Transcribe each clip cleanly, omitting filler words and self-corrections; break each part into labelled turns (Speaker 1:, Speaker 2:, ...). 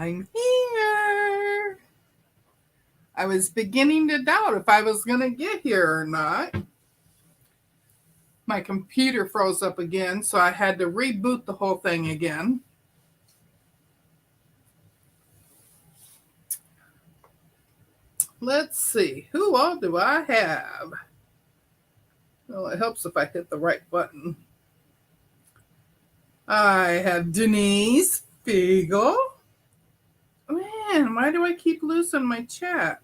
Speaker 1: I'm here. I was beginning to doubt if I was going to get here or not. My computer froze up again, so I had to reboot the whole thing again. Let's see, who all do I have? Well, it helps if I hit the right button. I have Denise Fiegel. Man, why do I keep losing my chat?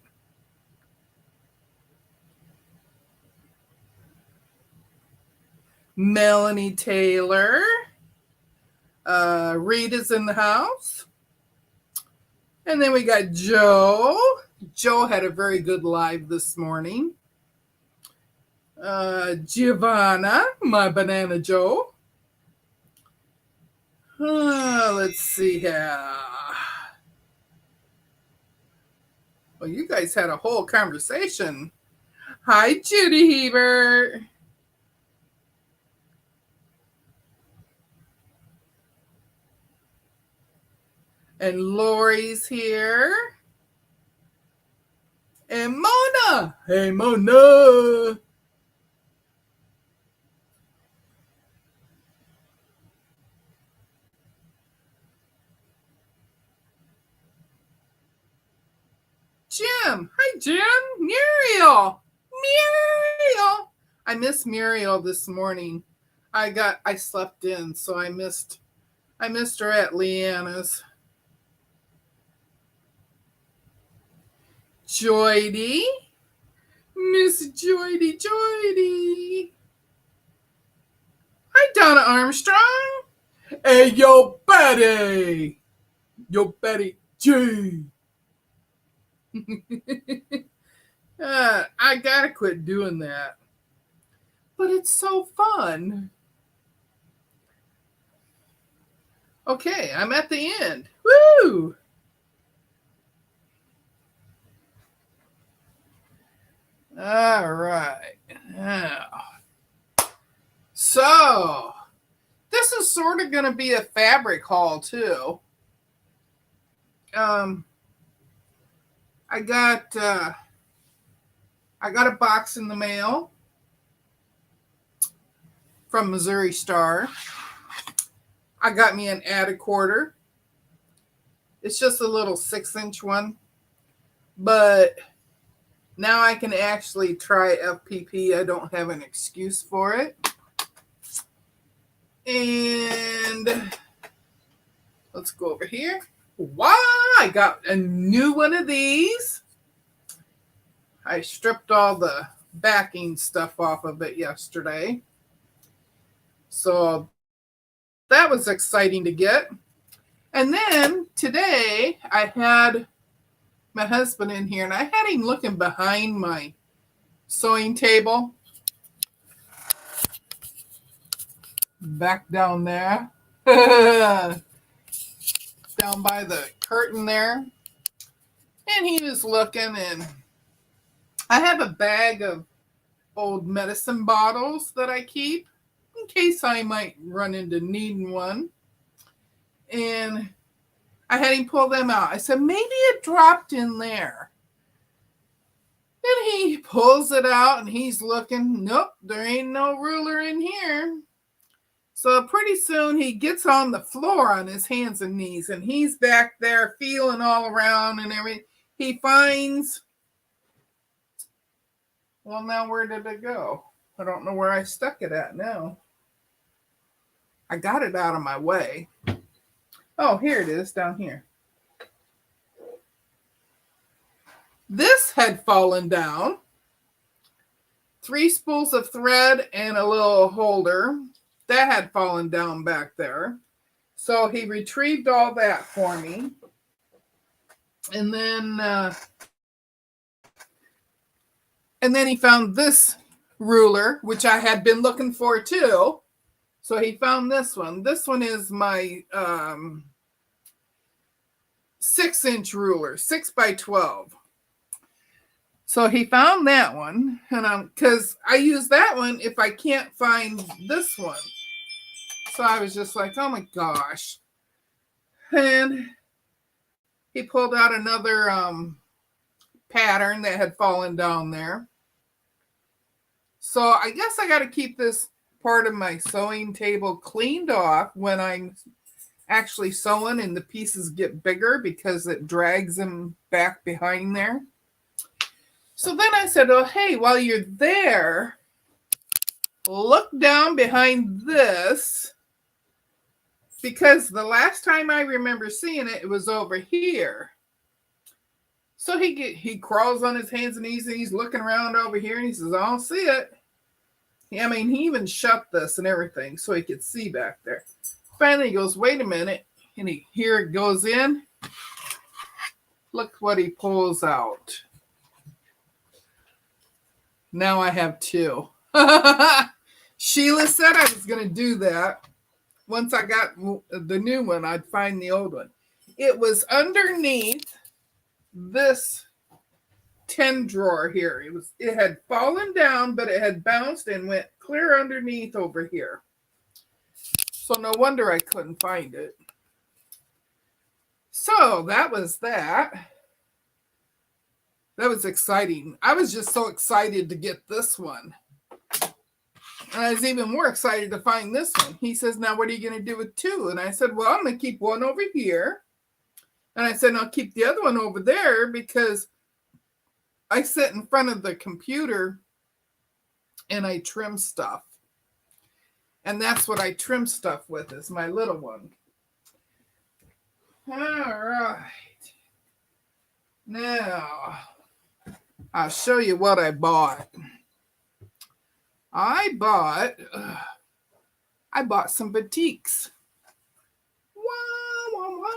Speaker 1: Melanie Taylor. Rita's in the house. And then we got Joe. Joe had a very good live this morning. Giovanna, my banana Joe. Let's see here. Well, you guys had a whole conversation. Hi, Judy Hebert. And Lori's here. And Mona. Hey, Mona. Jim. Hi, Jim. Muriel. Muriel. I missed Muriel this morning. I slept in, so I missed her at Leanna's. Joydy. Miss Joydy. Hi, Donna Armstrong. Hey, yo, Betty. Yo, Betty G. I gotta quit doing that. But it's so fun. Okay, I'm at the end. Woo! All right. So, this is sort of going to be a fabric haul too. I got a box in the mail from Missouri Star. I got me an Addacorder. It's just a little 6-inch one, but now I can actually try FPP. I don't have an excuse for it. And let's go over here. Wow, I got a new one of these. I stripped all the backing stuff off of it yesterday. So that was exciting to get. And then today I had my husband in here and I had him looking behind my sewing table. Back down there. Down by the curtain there. And he was looking, and I have a bag of old medicine bottles that I keep in case I might run into needing one. And I had him pull them out. I said, maybe it dropped in there. Then he pulls it out and he's looking. Nope, there ain't no ruler in here. So pretty soon he gets on the floor on his hands and knees and he's back there feeling all around and everything. He finds, well, now where did it go? I don't know where I stuck it at now. I got it out of my way. Oh, here it is down here. This had fallen down. 3 spools of thread and a little holder. That had fallen down back there. So he retrieved all that for me. And then he found this ruler, which I had been looking for too. So he found this one. This one is my 6-inch ruler, 6x12. So he found that one, and because I use that one if I can't find this one. So I was just like, oh my gosh. And he pulled out another pattern that had fallen down there. So I guess I got to keep this part of my sewing table cleaned off when I'm actually sewing and the pieces get bigger because it drags them back behind there. So then I said, oh, hey, while you're there, look down behind this, because the last time I remember seeing it, it was over here. So he crawls on his hands and knees and he's looking around over here and he says, I don't see it. I mean, he even shut this and everything so he could see back there. Finally, he goes, wait a minute. And here it goes in. Look what he pulls out. Now I have two. Sheila said I was going to do that. Once I got the new one, I'd find the old one. It was underneath this 10 drawer here. It had fallen down, but it had bounced and went clear underneath over here. So no wonder I couldn't find it. So that was that. That was exciting. I was just so excited to get this one. And I was even more excited to find this one. He says, now what are you going to do with two? And I said, well, I'm going to keep one over here. And I said, I'll keep the other one over there because I sit in front of the computer and I trim stuff. And that's what I trim stuff with, is my little one. All right. Now, I'll show you what I bought. I bought some batiks. Wah, wah, wah.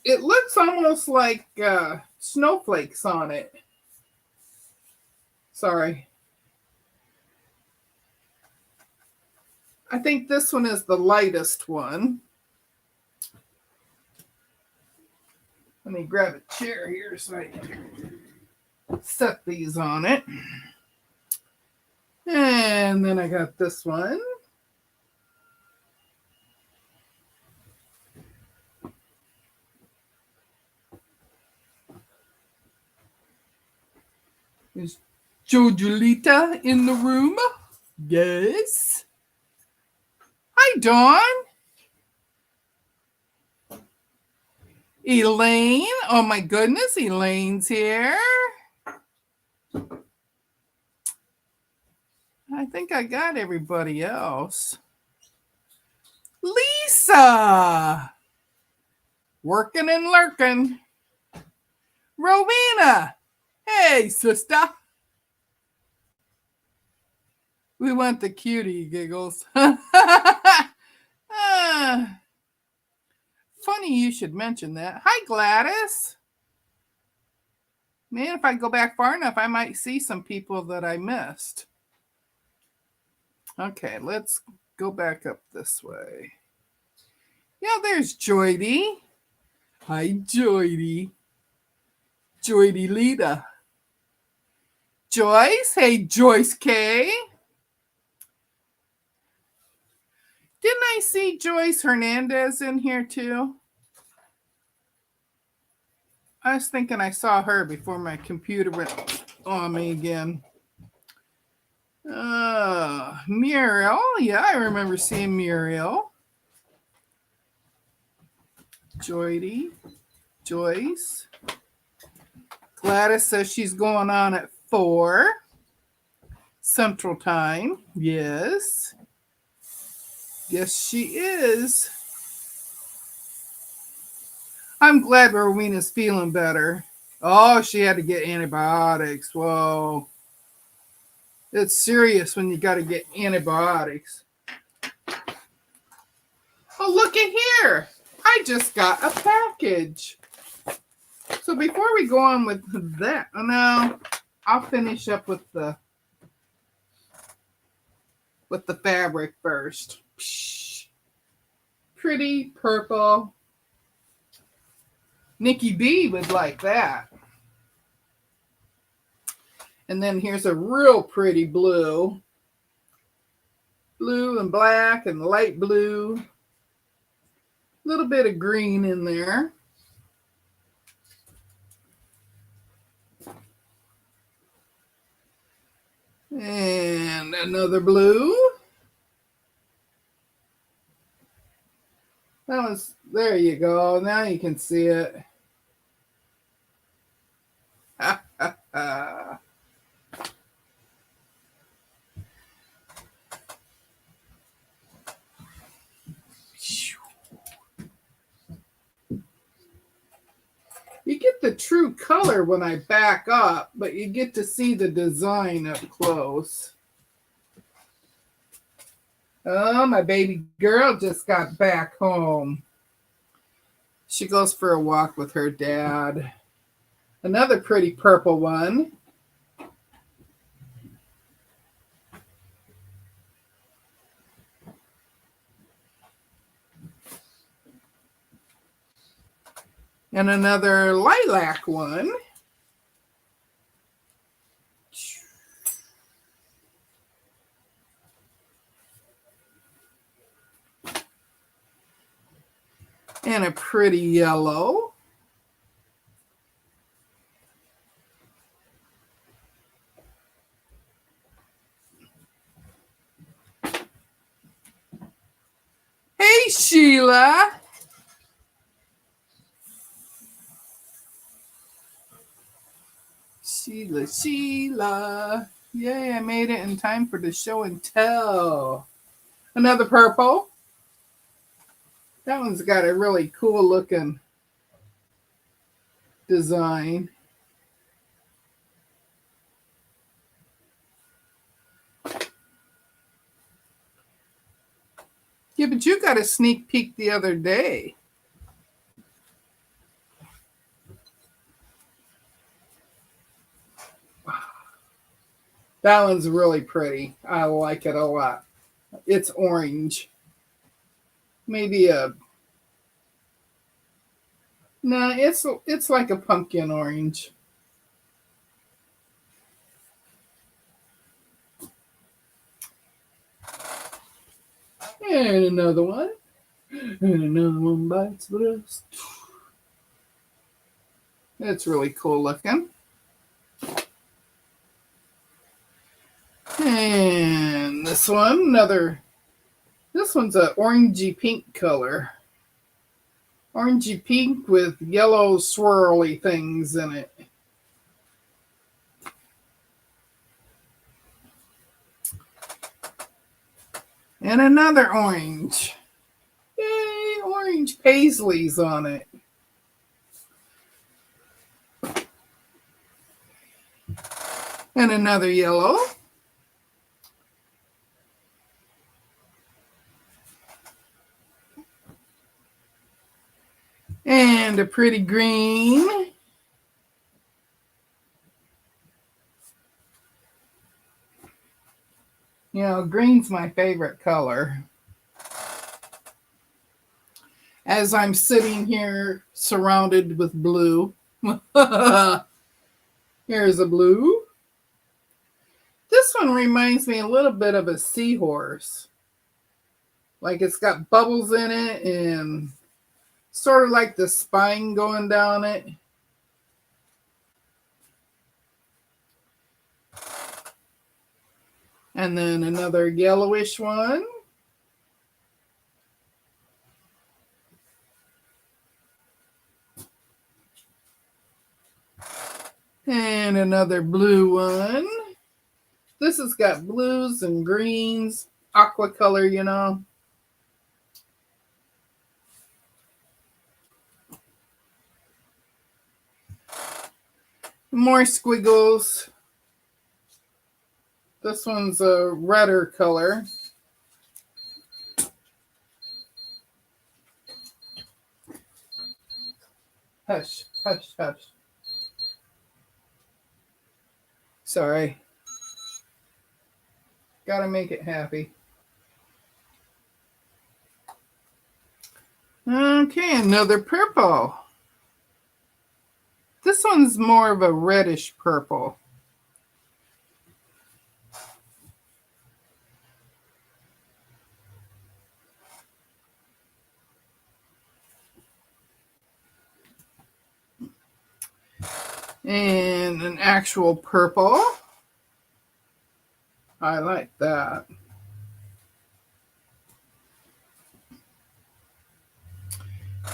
Speaker 1: It looks almost like snowflakes on it. Sorry. I think this one is the lightest one. Let me grab a chair here so I can set these on it. And then I got this one. Is Jojulita in the room? Yes. Hi, Dawn. Elaine. Oh, my goodness. Elaine's here. I think I got everybody else. Lisa. Working and lurking. Rowena. Hey, sister. We want the cutie giggles. Funny you should mention that. Hi, Gladys. Man, if I go back far enough, I might see some people that I missed. Okay, let's go back up this way. Yeah, there's Joydy. Hi, Joydy. Joydy Lita. Joyce. Hey, Joyce K. Didn't I see Joyce Hernandez in here too? I was thinking I saw her before my computer went on me again. Muriel. Yeah, I remember seeing Muriel. Joydy. Joyce. Gladys says she's going on at 4 Central Time. Yes. Yes, she is. I'm glad Rowena's feeling better. Oh, she had to get antibiotics. Whoa. It's serious when you got to get antibiotics. Oh, look at here. I just got a package. So before we go on with that, no, I'll finish up with the fabric first. Psh, pretty purple. Nikki B would like that. And then here's a real pretty blue. Blue and black and light blue. little bit of green in there. And another blue. There you go. Now you can see it. You get the true color when I back up, but you get to see the design up close. Oh, my baby girl just got back home. She goes for a walk with her dad. Another pretty purple one. And another lilac one. And a pretty yellow. Hey, Sheila. Sheila. Yay, I made it in time for the show and tell. Another purple. That one's got a really cool looking design. Yeah, but you got a sneak peek the other day. That one's really pretty. I like it a lot. It's orange. Maybe no, it's like a pumpkin orange. And another one. And another one bites the dust. It's really cool looking. And this one, this one's an orangey pink color. Orangey pink with yellow swirly things in it. And another orange. Yay, orange paisleys on it. And another yellow. And a pretty green. You know, green's my favorite color. As I'm sitting here surrounded with blue. Here's a blue. This one reminds me a little bit of a seahorse. Like it's got bubbles in it and sort of like the spine going down it. And then another yellowish one. And another blue one. This has got blues and greens, aqua color, you know. More squiggles. This one's a redder color. Hush, hush, hush. Sorry. Gotta make it happy. Okay, another purple. This one's more of a reddish purple. And an actual purple. I like that.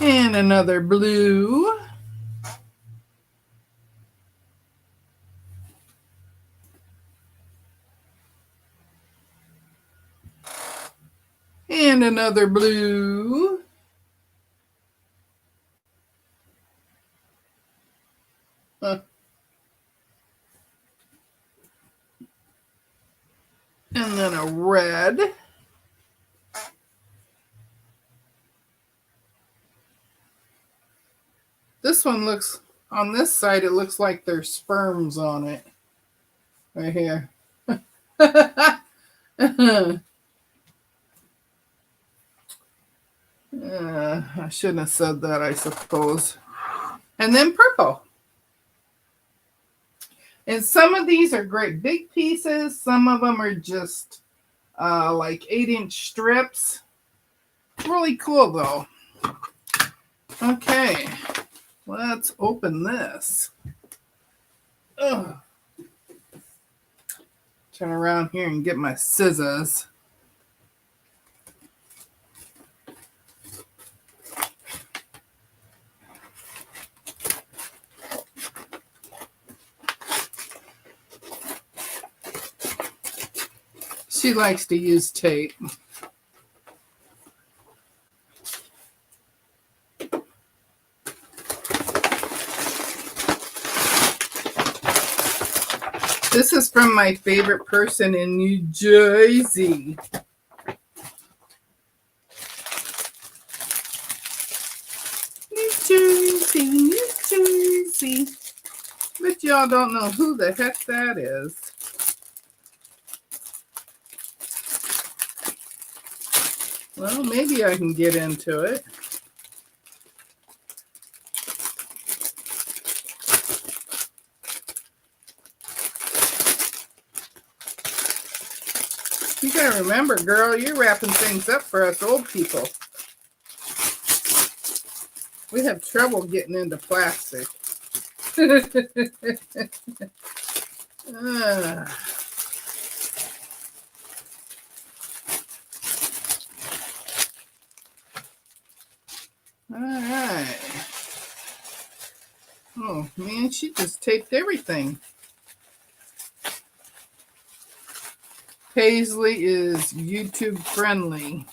Speaker 1: And another blue. And another blue. And then a red. This one looks, on this side, it looks like there's sperms on it. Right here. I shouldn't have said that, I suppose. And then purple. And some of these are great big pieces. Some of them are just like 8-inch strips. Really cool though. Okay, let's open this. Ugh. Turn around here and get my scissors. She likes to use tape. This is from my favorite person in New Jersey. New Jersey, New Jersey. But y'all don't know who the heck that is. Well, maybe I can get into it. You gotta remember, girl, you're wrapping things up for us old people. We have trouble getting into plastic. All right. Oh, man, she just taped everything. Paisley is YouTube friendly.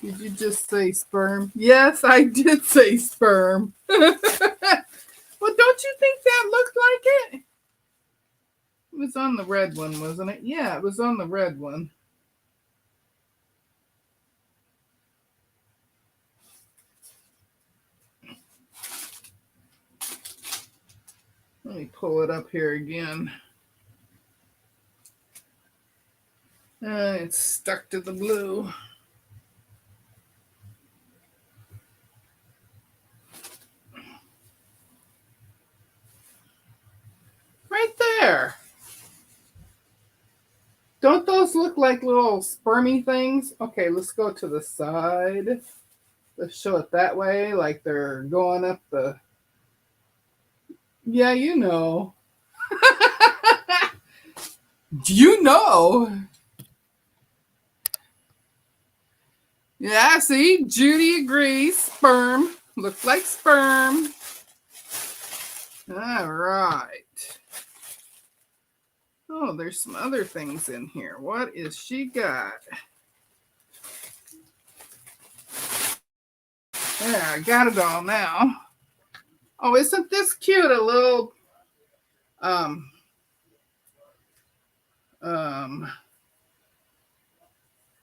Speaker 1: Did you just say sperm? Yes, I did say sperm. Well, don't you think that looked like it? It was on the red one, wasn't it? Yeah, it was on the red one. Let me pull it up here again. It's stuck to the blue. Right there. Don't those look like little spermy things? Okay, let's go to the side. Let's show it that way, like they're going up the... Yeah, you know. You know. Yeah, see, Judy agrees. Sperm. Looks like sperm. All right. Oh, there's some other things in here. What is she got? There, I got it all now. Oh, isn't this cute? A little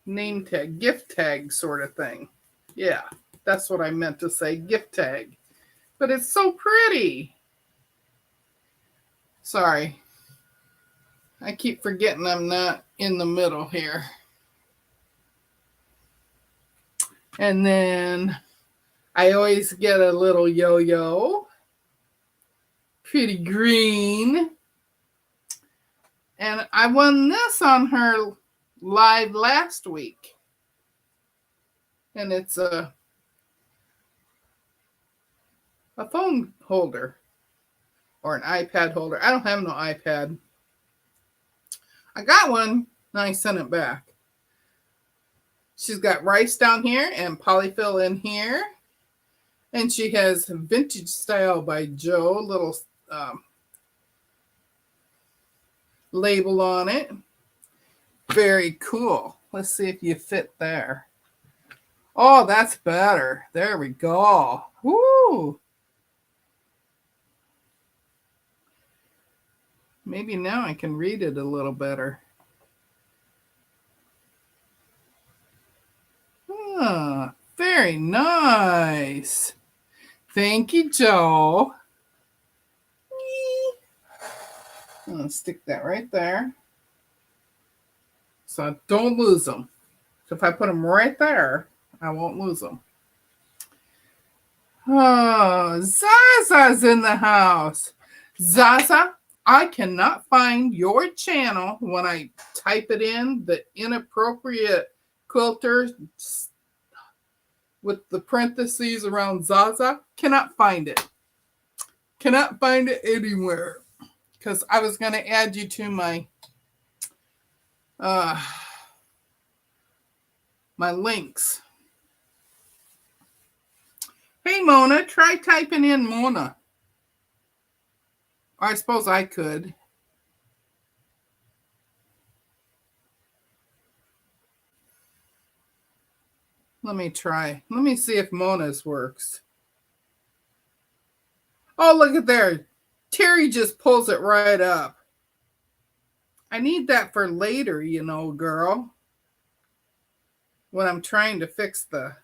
Speaker 1: name tag, gift tag sort of thing. Yeah, that's what I meant to say, gift tag. But it's so pretty. Sorry. I keep forgetting I'm not in the middle here. And then I always get a little yo-yo. Pretty green. And I won this on her live last week. And it's a a phone holder or an iPad holder. I don't have no iPad. I got one and I sent it back. She's got rice down here and polyfill in here. And she has Vintage Style by Joe, little label on it. Very cool. Let's see if you fit there. Oh, that's better. There we go. Woo! Maybe now I can read it a little better. Ah, very nice. Thank you, Joe. I'm going to stick that right there. So I don't lose them. So if I put them right there, I won't lose them. Oh, Zaza's in the house. Zaza, I cannot find your channel when I type it in, the inappropriate quilter with the parentheses around Zaza. Cannot find it. Cannot find it anywhere. Because I was going to add you to my my links. Hey, Mona, try typing in Mona. I suppose I could. Let me try. Let me see if Mona's works. Oh, look at there. Terry just pulls it right up. I need that for later, you know, girl. When I'm trying to fix the...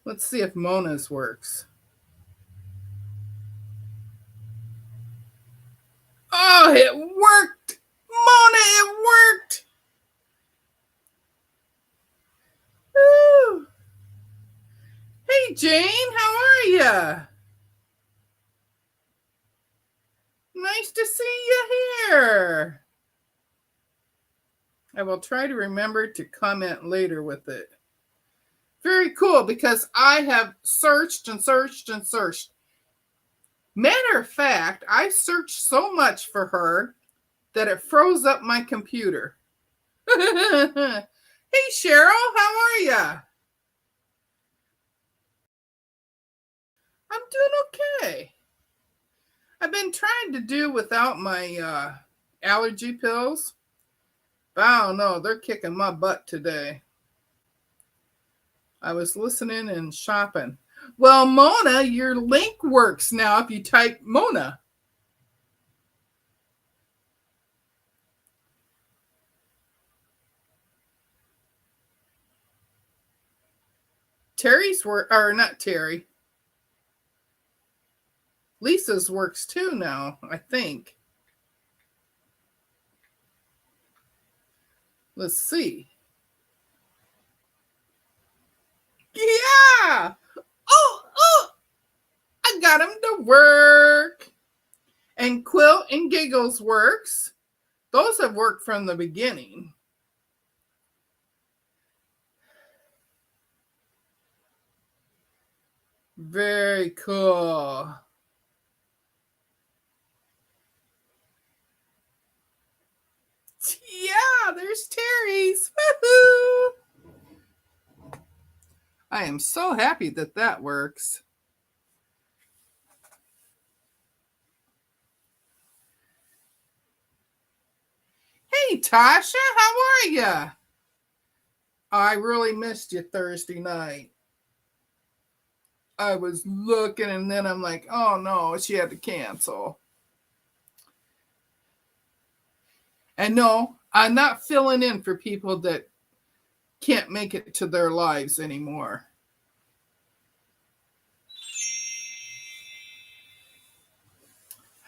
Speaker 1: Let's see if Mona's works. Oh, it worked! Mona, it worked! Woo. Hey, Jane, how are you? Nice to see you here. I will try to remember to comment later with it. Very cool, because I have searched and searched and searched. Matter of fact, I searched so much for her that it froze up my computer. Hey, Cheryl, how are you? I'm doing okay. I've been trying to do without my allergy pills. But I don't know, they're kicking my butt today. I was listening and shopping. Well, Mona, your link works now if you type Mona. Terry's work, or not Terry. Lisa's works too now, I think. Let's see. Yeah! Oh, I got them to work. And Quilt and Giggles works. Those have worked from the beginning. Very cool. Yeah, there's Terry's. Woohoo! I am so happy that that works. Hey, Tasha, how are you? I really missed you Thursday night. I was looking and then I'm like, oh no, she had to cancel. And no, I'm not filling in for people that can't make it to their lives anymore.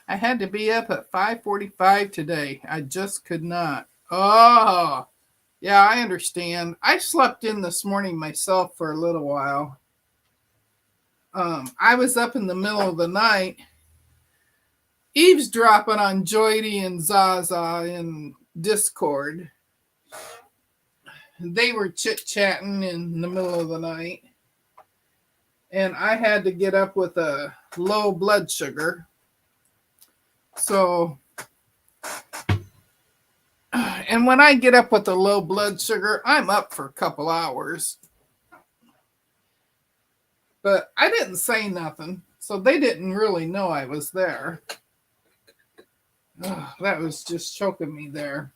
Speaker 1: I had to be up at 5:45 today. I just could not. Oh, yeah, I understand. I slept in this morning myself for a little while. I was up in the middle of the night eavesdropping on Joydy and Zaza in Discord. They were chit-chatting in the middle of the night. and I had to get up with a low blood sugar. So, and when I get up with a low blood sugar, I'm up for a couple hours. But I didn't say nothing, so they didn't really know I was there. Ugh, that was just choking me there.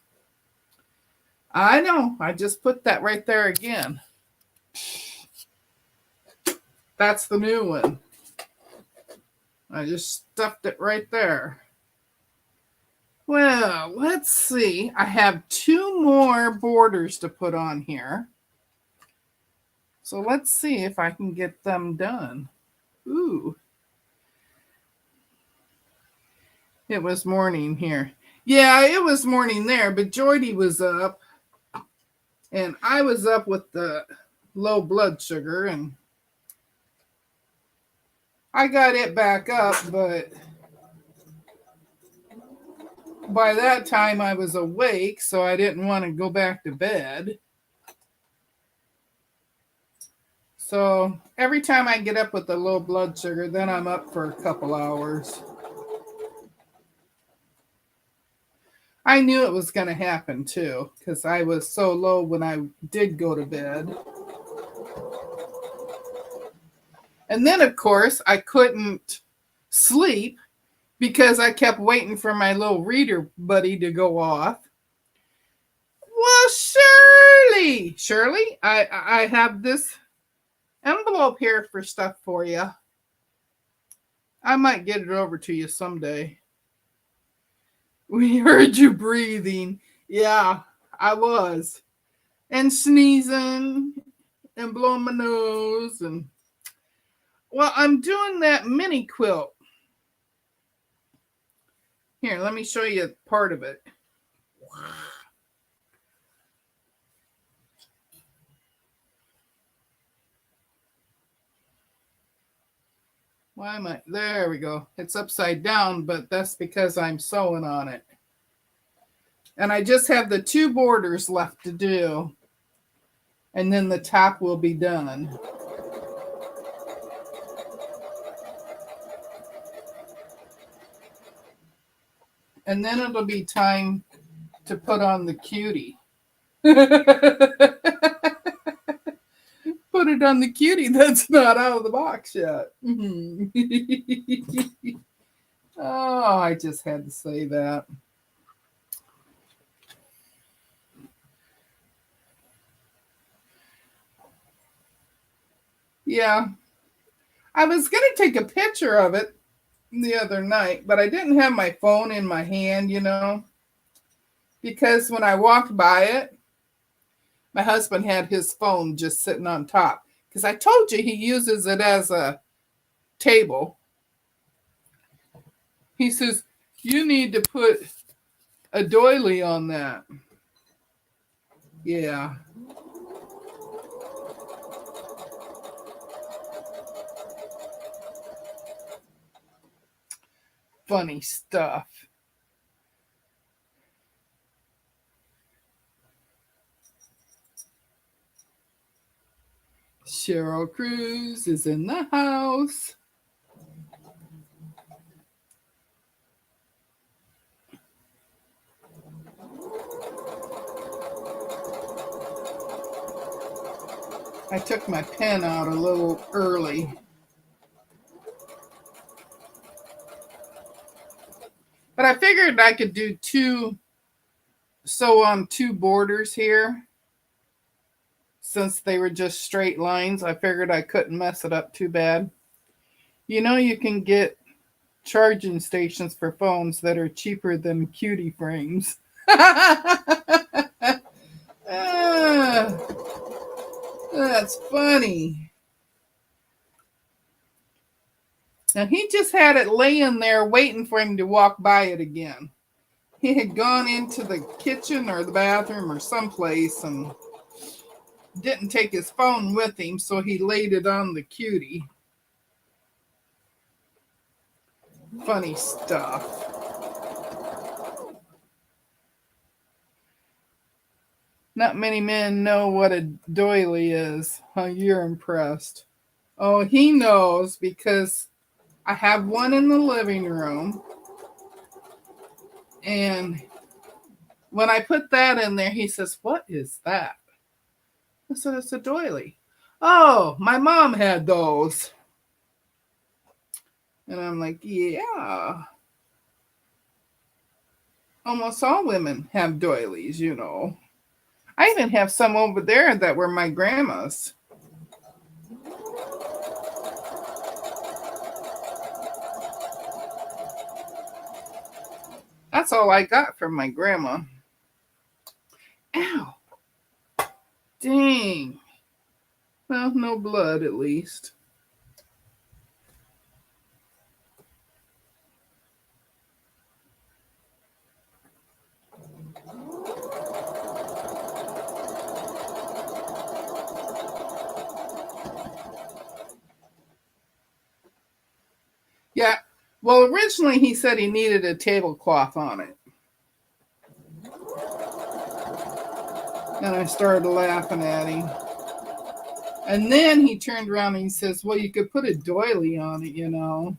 Speaker 1: I know, I just put that right there again. That's the new one. I just stuffed it right there. Well, let's see. I have 2 more borders to put on here. So let's see if I can get them done. Ooh. It was morning here. Yeah, it was morning there, but Jordy was up. And I was up with the low blood sugar, and I got it back up, but by that time I was awake, so I didn't want to go back to bed. So every time I get up with the low blood sugar, then I'm up for a couple hours. I knew it was going to happen too, because I was so low when I did go to bed. And then, of course, I couldn't sleep because I kept waiting for my little reader buddy to go off. Well, Shirley, I have this envelope here for stuff for you. I might get it over to you someday. We heard you breathing. Yeah, I was. And sneezing and blowing my nose. And well, I'm doing that mini quilt. Here, let me show you part of it. Why am I? There we go. It's upside down, but that's because I'm sewing on it. And I just have the 2 borders left to do. And then the top will be done. And then it'll be time to put on the cutie. Put it on the cutie that's not out of the box yet. Oh, I just had to say that. Yeah. I was going to take a picture of it the other night, but I didn't have my phone in my hand, because when I walked by it, my husband had his phone just sitting on top. Because I told you he uses it as a table. He says, you need to put a doily on that. Yeah. Funny stuff. Cheryl Cruz is in the house. I took my pen out a little early. But I figured I could do sew on 2 borders here. Since they were just straight lines, I figured I couldn't mess it up too bad. You can get charging stations for phones that are cheaper than cutie frames. That's funny. Now he just had it laying there waiting for him to walk by it again. He had gone into the kitchen or the bathroom or someplace and didn't take his phone with him, so he laid it on the cutie. Funny stuff. Not many men know what a doily is. Huh, you're impressed. Oh, he knows because I have one in the living room. And when I put that in there, he says, "What is that?" I said, "It's a doily." "Oh, my mom had those." And I'm like, "Yeah, almost all women have doilies, you know." I even have some over there that were my grandma's. That's all I got from my grandma. Ow, dang. Well, no blood at least. Yeah. Well, originally he said he needed a tablecloth on it. And I started laughing at him. And then he turned around and he says, "Well, you could put a doily on it, you know."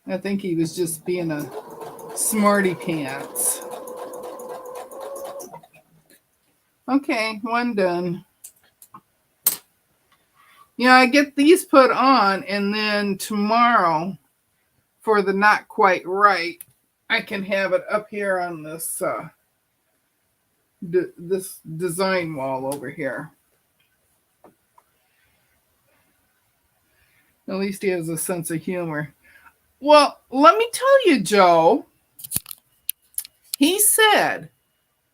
Speaker 1: I think he was just being a smarty pants. Okay, one done. Yeah, I get these put on, and then tomorrow, for the not quite right, I can have it up here on this this design wall over here. At least he has a sense of humor. Well, let me tell you, Joe. He said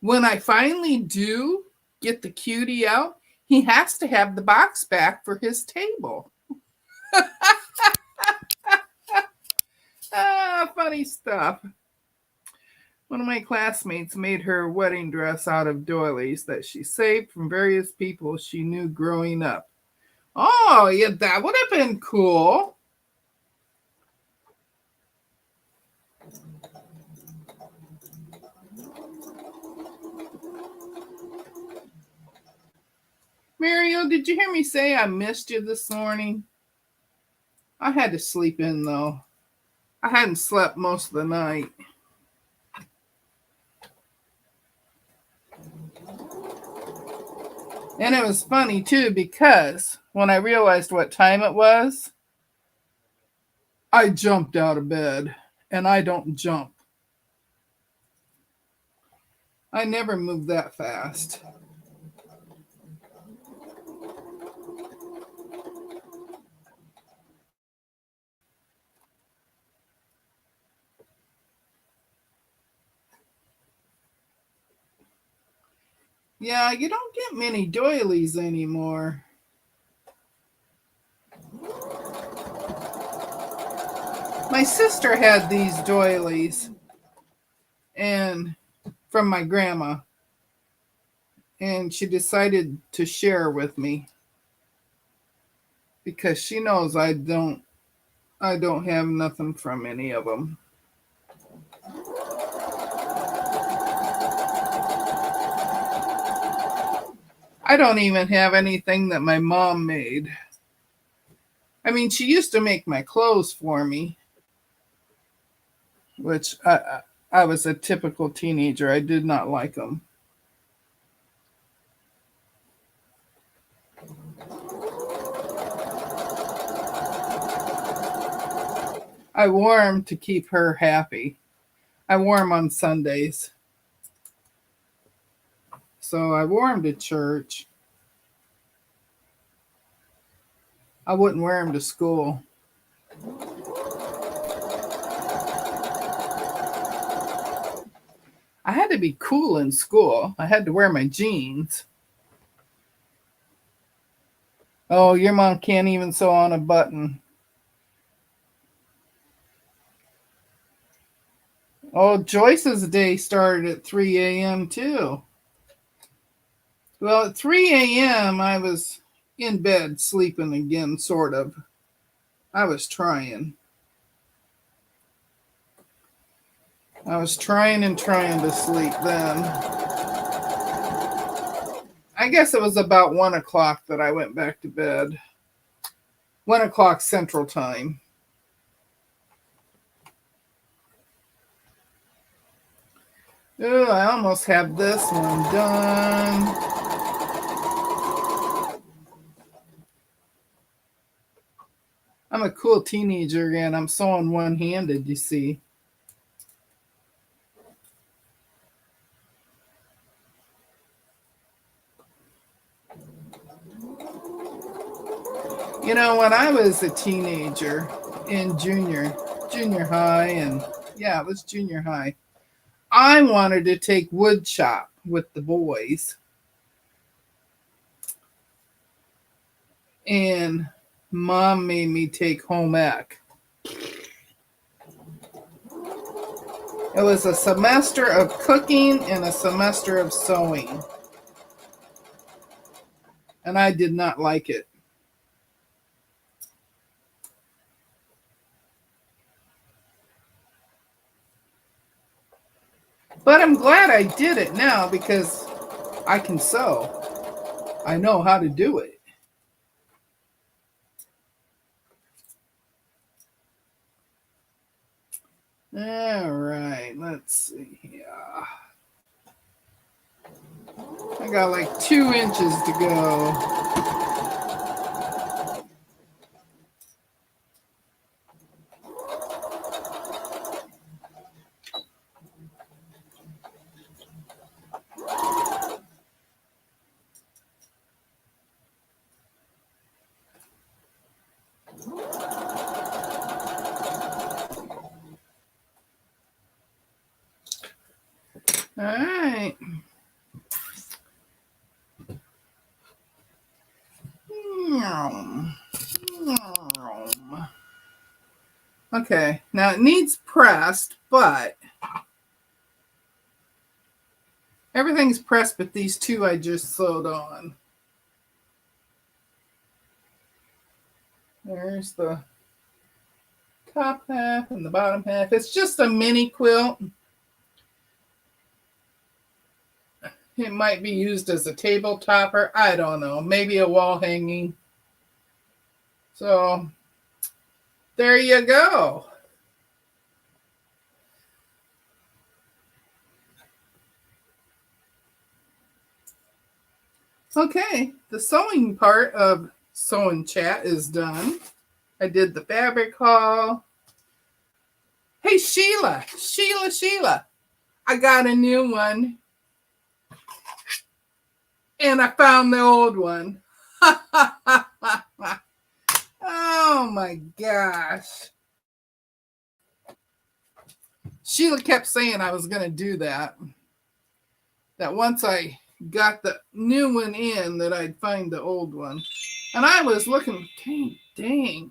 Speaker 1: when I finally do get the cutie out, he has to have the box back for his table. Funny stuff. One of my classmates made her wedding dress out of doilies that she saved from various people she knew growing up. Oh, yeah, that would have been cool. Mario, did you hear me say I missed you this morning? I had to sleep in though. I hadn't slept most of the night. And it was funny too because when I realized what time it was, I jumped out of bed. And I don't jump. I never move that fast. Yeah, you don't get many doilies anymore. My sister had these doilies and from my grandma, and she decided to share with me because she knows I don't have nothing from any of them. I don't even have anything that my mom made. I mean, she used to make my clothes for me, which I was a typical teenager. I did not like them. I wore them to keep her happy. I wore them on Sundays. So I wore them to church. I wouldn't wear them to school. I had to be cool in school. I had to wear my jeans. Oh, your mom can't even sew on a button. Oh, Joyce's day started at 3 a.m. too. Well, at 3 a.m., I was in bed sleeping again, sort of. I was trying. I was trying to sleep then. I guess it was about 1 o'clock that I went back to bed. 1 o'clock Central Time. Oh, I almost have this one done. I'm a cool teenager again. I'm sewing one-handed, you see. You know, when I was a teenager in junior high, and yeah, it was junior high, I wanted to take wood shop with the boys. And Mom made me take home ec. It was a semester of cooking and a semester of sewing. And I did not like it. But I'm glad I did it now because I can sew. I know how to do it. All right, let's see here. I got like 2 inches to go. All right. Okay, now it needs pressed, but everything's pressed but these 2 I just sewed on. There's the top half and the bottom half. It's just a mini quilt. It might be used as a table topper. I don't know. Maybe a wall hanging. So there you go. Okay, the sewing part of Sewing Chat is done. I did the fabric haul. Hey, Sheila. I got a new one. And I found the old one. Oh my gosh. Sheila kept saying I was going to do that. That once I got the new one in, that I'd find the old one. And I was looking, dang.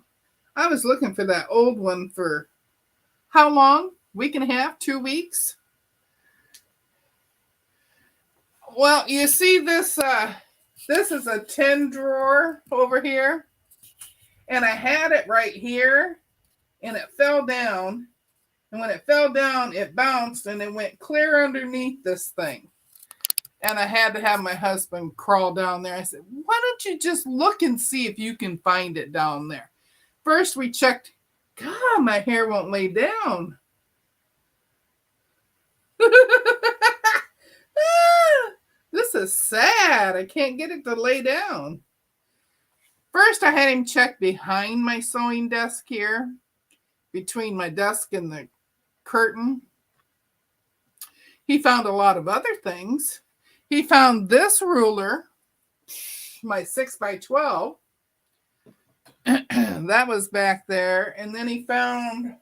Speaker 1: I was looking for that old one for how long? Week and a half? 2 weeks? Well, you see this, this is a 10 drawer over here. And I had it right here. And it fell down. And when it fell down, it bounced and it went clear underneath this thing. And I had to have my husband crawl down there. I said, why don't you just look and see if you can find it down there? First we checked. God, my hair won't lay down. This is sad. I can't get it to lay down. First, I had him check behind my sewing desk here, between my desk and the curtain. He found a lot of other things. He found this ruler, my 6x12. That was back there. And then he found,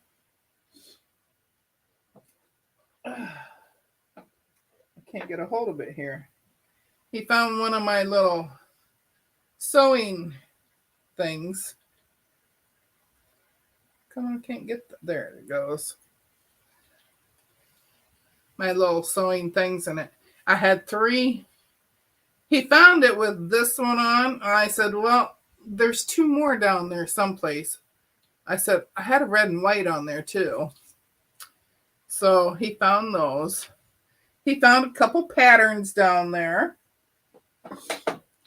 Speaker 1: I can't get a hold of it here. He found one of my little sewing things. Come on, can't get there it goes. My little sewing things in it. I had 3. He found it with this one on. I said, well, there's 2 more down there someplace. I said, I had a red and white on there too. So he found those. He found a couple patterns down there.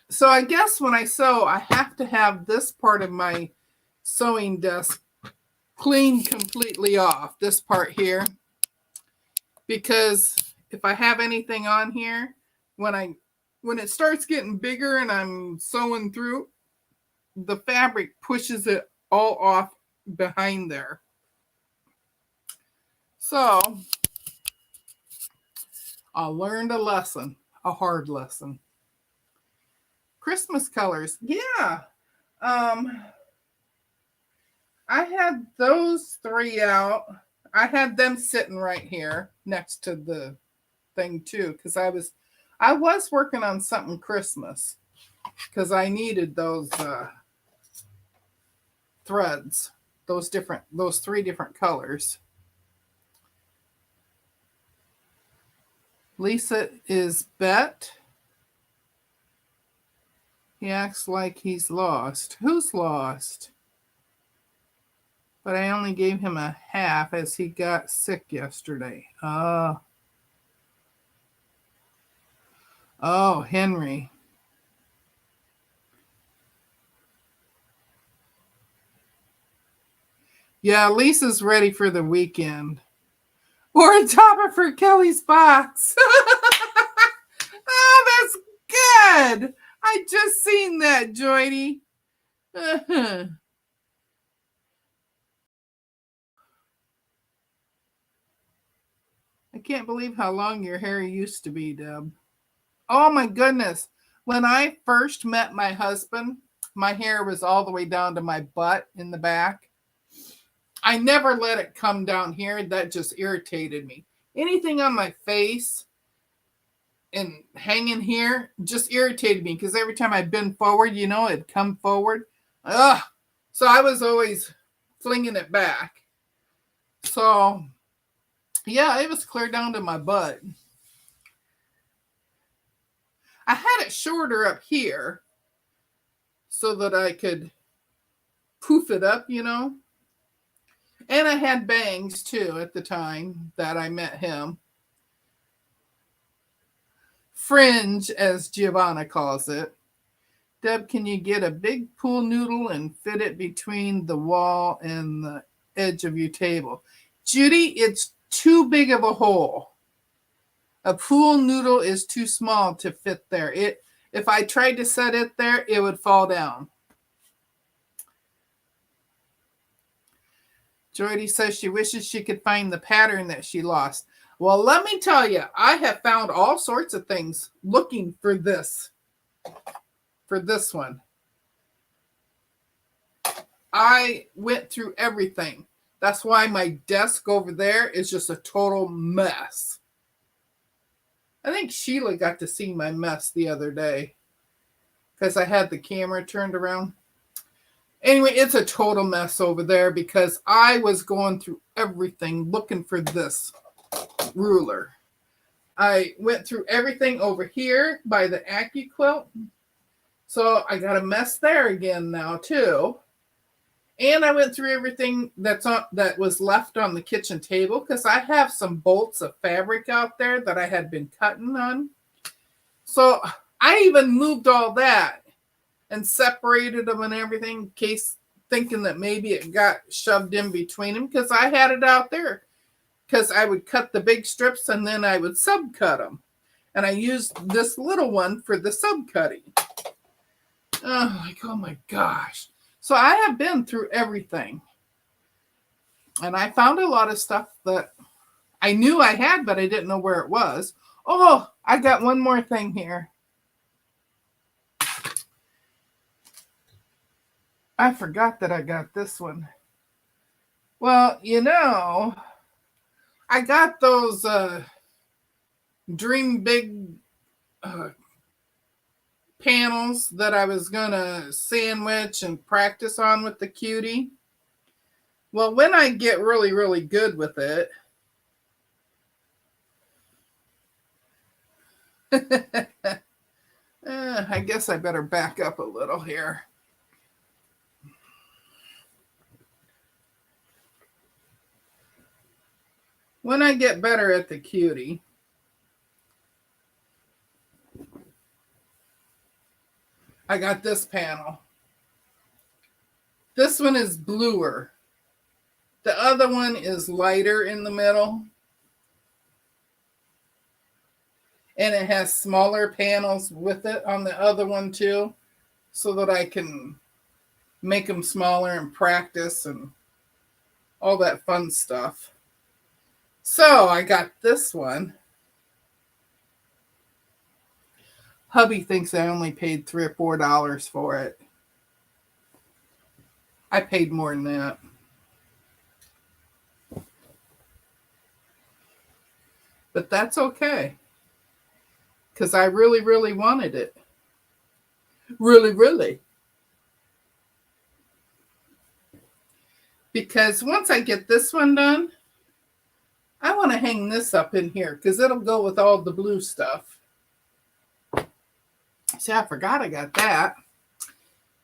Speaker 1: So I guess when I sew, I have to have this part of my sewing desk cleaned completely off, this part here, because if I have anything on here, when it starts getting bigger and I'm sewing through, the fabric pushes it all off behind there. So I learned a lesson, a hard lesson. Christmas colors, yeah. I had those 3 out. I had them sitting right here next to the thing too, because I was working on something Christmas because I needed those threads, those 3 different colors. Lisa is bet. He acts like he's lost. Who's lost? But I only gave him a half as he got sick yesterday. Oh, Henry. Yeah, Lisa's ready for the weekend. Or a topper for Kelly's box. Oh, that's good. I just seen that, Joydy. I can't believe how long your hair used to be, Deb. Oh my goodness. When I first met my husband, my hair was all the way down to my butt in the back. I never let it come down here. That just irritated me. Anything on my face and hanging here just irritated me because every time I bend forward, it'd come forward. Ugh. So I was always flinging it back. So, yeah, it was clear down to my butt. I had it shorter up here so that I could poof it up, And I had bangs too at the time that I met him. Fringe, as Giovanna calls it. Deb, can you get a big pool noodle and fit it between the wall and the edge of your table? Judy, it's too big of a hole. A pool noodle is too small to fit there. If I tried to set it there, it would fall down. Jordy says she wishes she could find the pattern that she lost. Well, let me tell you, I have found all sorts of things looking for this one. I went through everything. That's why my desk over there is just a total mess. I think Sheila got to see my mess the other day because I had the camera turned around. Anyway, it's a total mess over there because I was going through everything looking for this ruler. I went through everything over here by the AccuQuilt. So I got a mess there again now too. And I went through everything that was left on the kitchen table because I have some bolts of fabric out there that I had been cutting on. So I even moved all that and separated them and everything in case thinking that maybe it got shoved in between them because I had it out there because I would cut the big strips and then I would subcut them. And I used this little one for the subcutting. Oh my gosh. So I have been through everything. And I found a lot of stuff that I knew I had, but I didn't know where it was. Oh, I got one more thing here. I forgot that I got this one. Well, I got those Dream Big panels that I was going to sandwich and practice on with the cutie. Well, when I get really, really good with it, I guess I better back up a little here. when I get better at the cutie, I got this panel. This one is bluer. The other one is lighter in the middle. And it has smaller panels with it on the other one too, so that I can make them smaller and practice and all that fun stuff. So I got this one. Hubby thinks I only paid $3 or $4 for it. I paid more than that. But that's okay. Because I really, really wanted it. Really, really. Because once I get this one done, I want to hang this up in here because it'll go with all the blue stuff. See, I forgot I got that.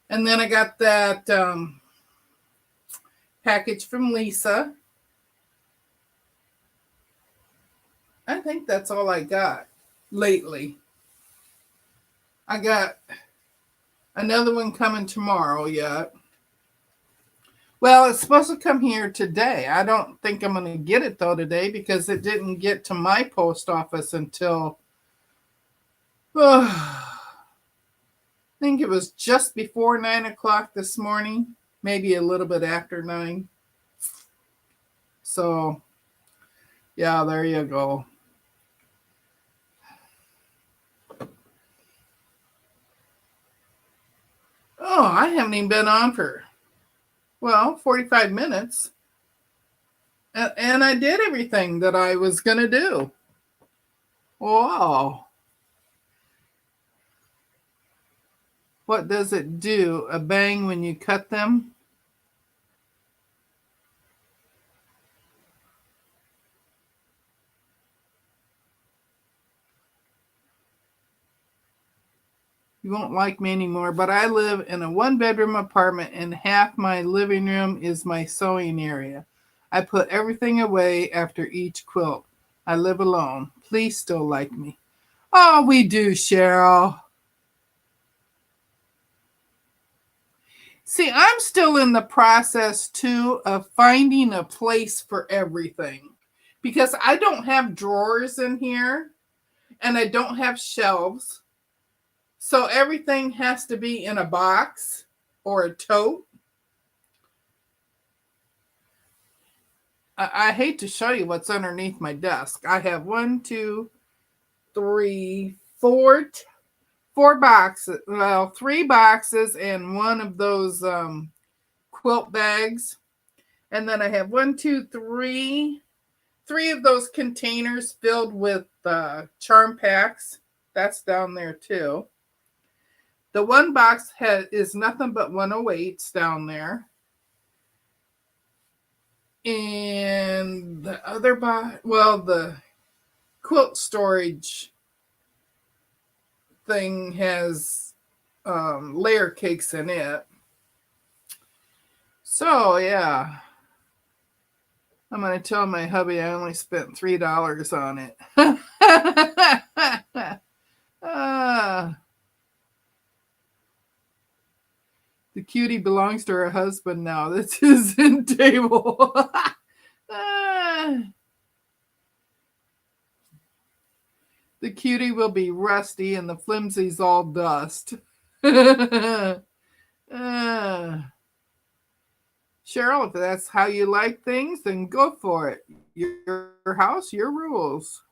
Speaker 1: And then I got that package from Lisa. I think that's all I got lately. I got another one coming tomorrow yet. Well, it's supposed to come here today. I don't think I'm going to get it though today because it didn't get to my post office until I think it was just before 9 o'clock this morning, maybe a little bit after 9. So, yeah, there you go. Oh, I haven't even been on for, 45 minutes. And I did everything that I was going to do. Wow. What does it do? A bang when you cut them? You won't like me anymore, but I live in a 1-bedroom apartment and half my living room is my sewing area. I put everything away after each quilt. I live alone. Please still like me. Oh, we do, Cheryl. See, I'm still in the process too of finding a place for everything because I don't have drawers in here and I don't have shelves. So everything has to be in a box or a tote. I hate to show you what's underneath my desk. I have 1, 2, 3, 4 boxes. Well, 3 boxes and one of those quilt bags. And then I have 1, 2, 3 of those containers filled with charm packs. That's down there too. The one box is nothing but 108s down there. And the other box, the quilt storage thing has layer cakes in it. So, yeah. I'm going to tell my hubby I only spent $3 on it. The cutie belongs to her husband now. That's his end table. The cutie will be rusty and the flimsy's all dust. Cheryl, if that's how you like things, then go for it. Your house, your rules.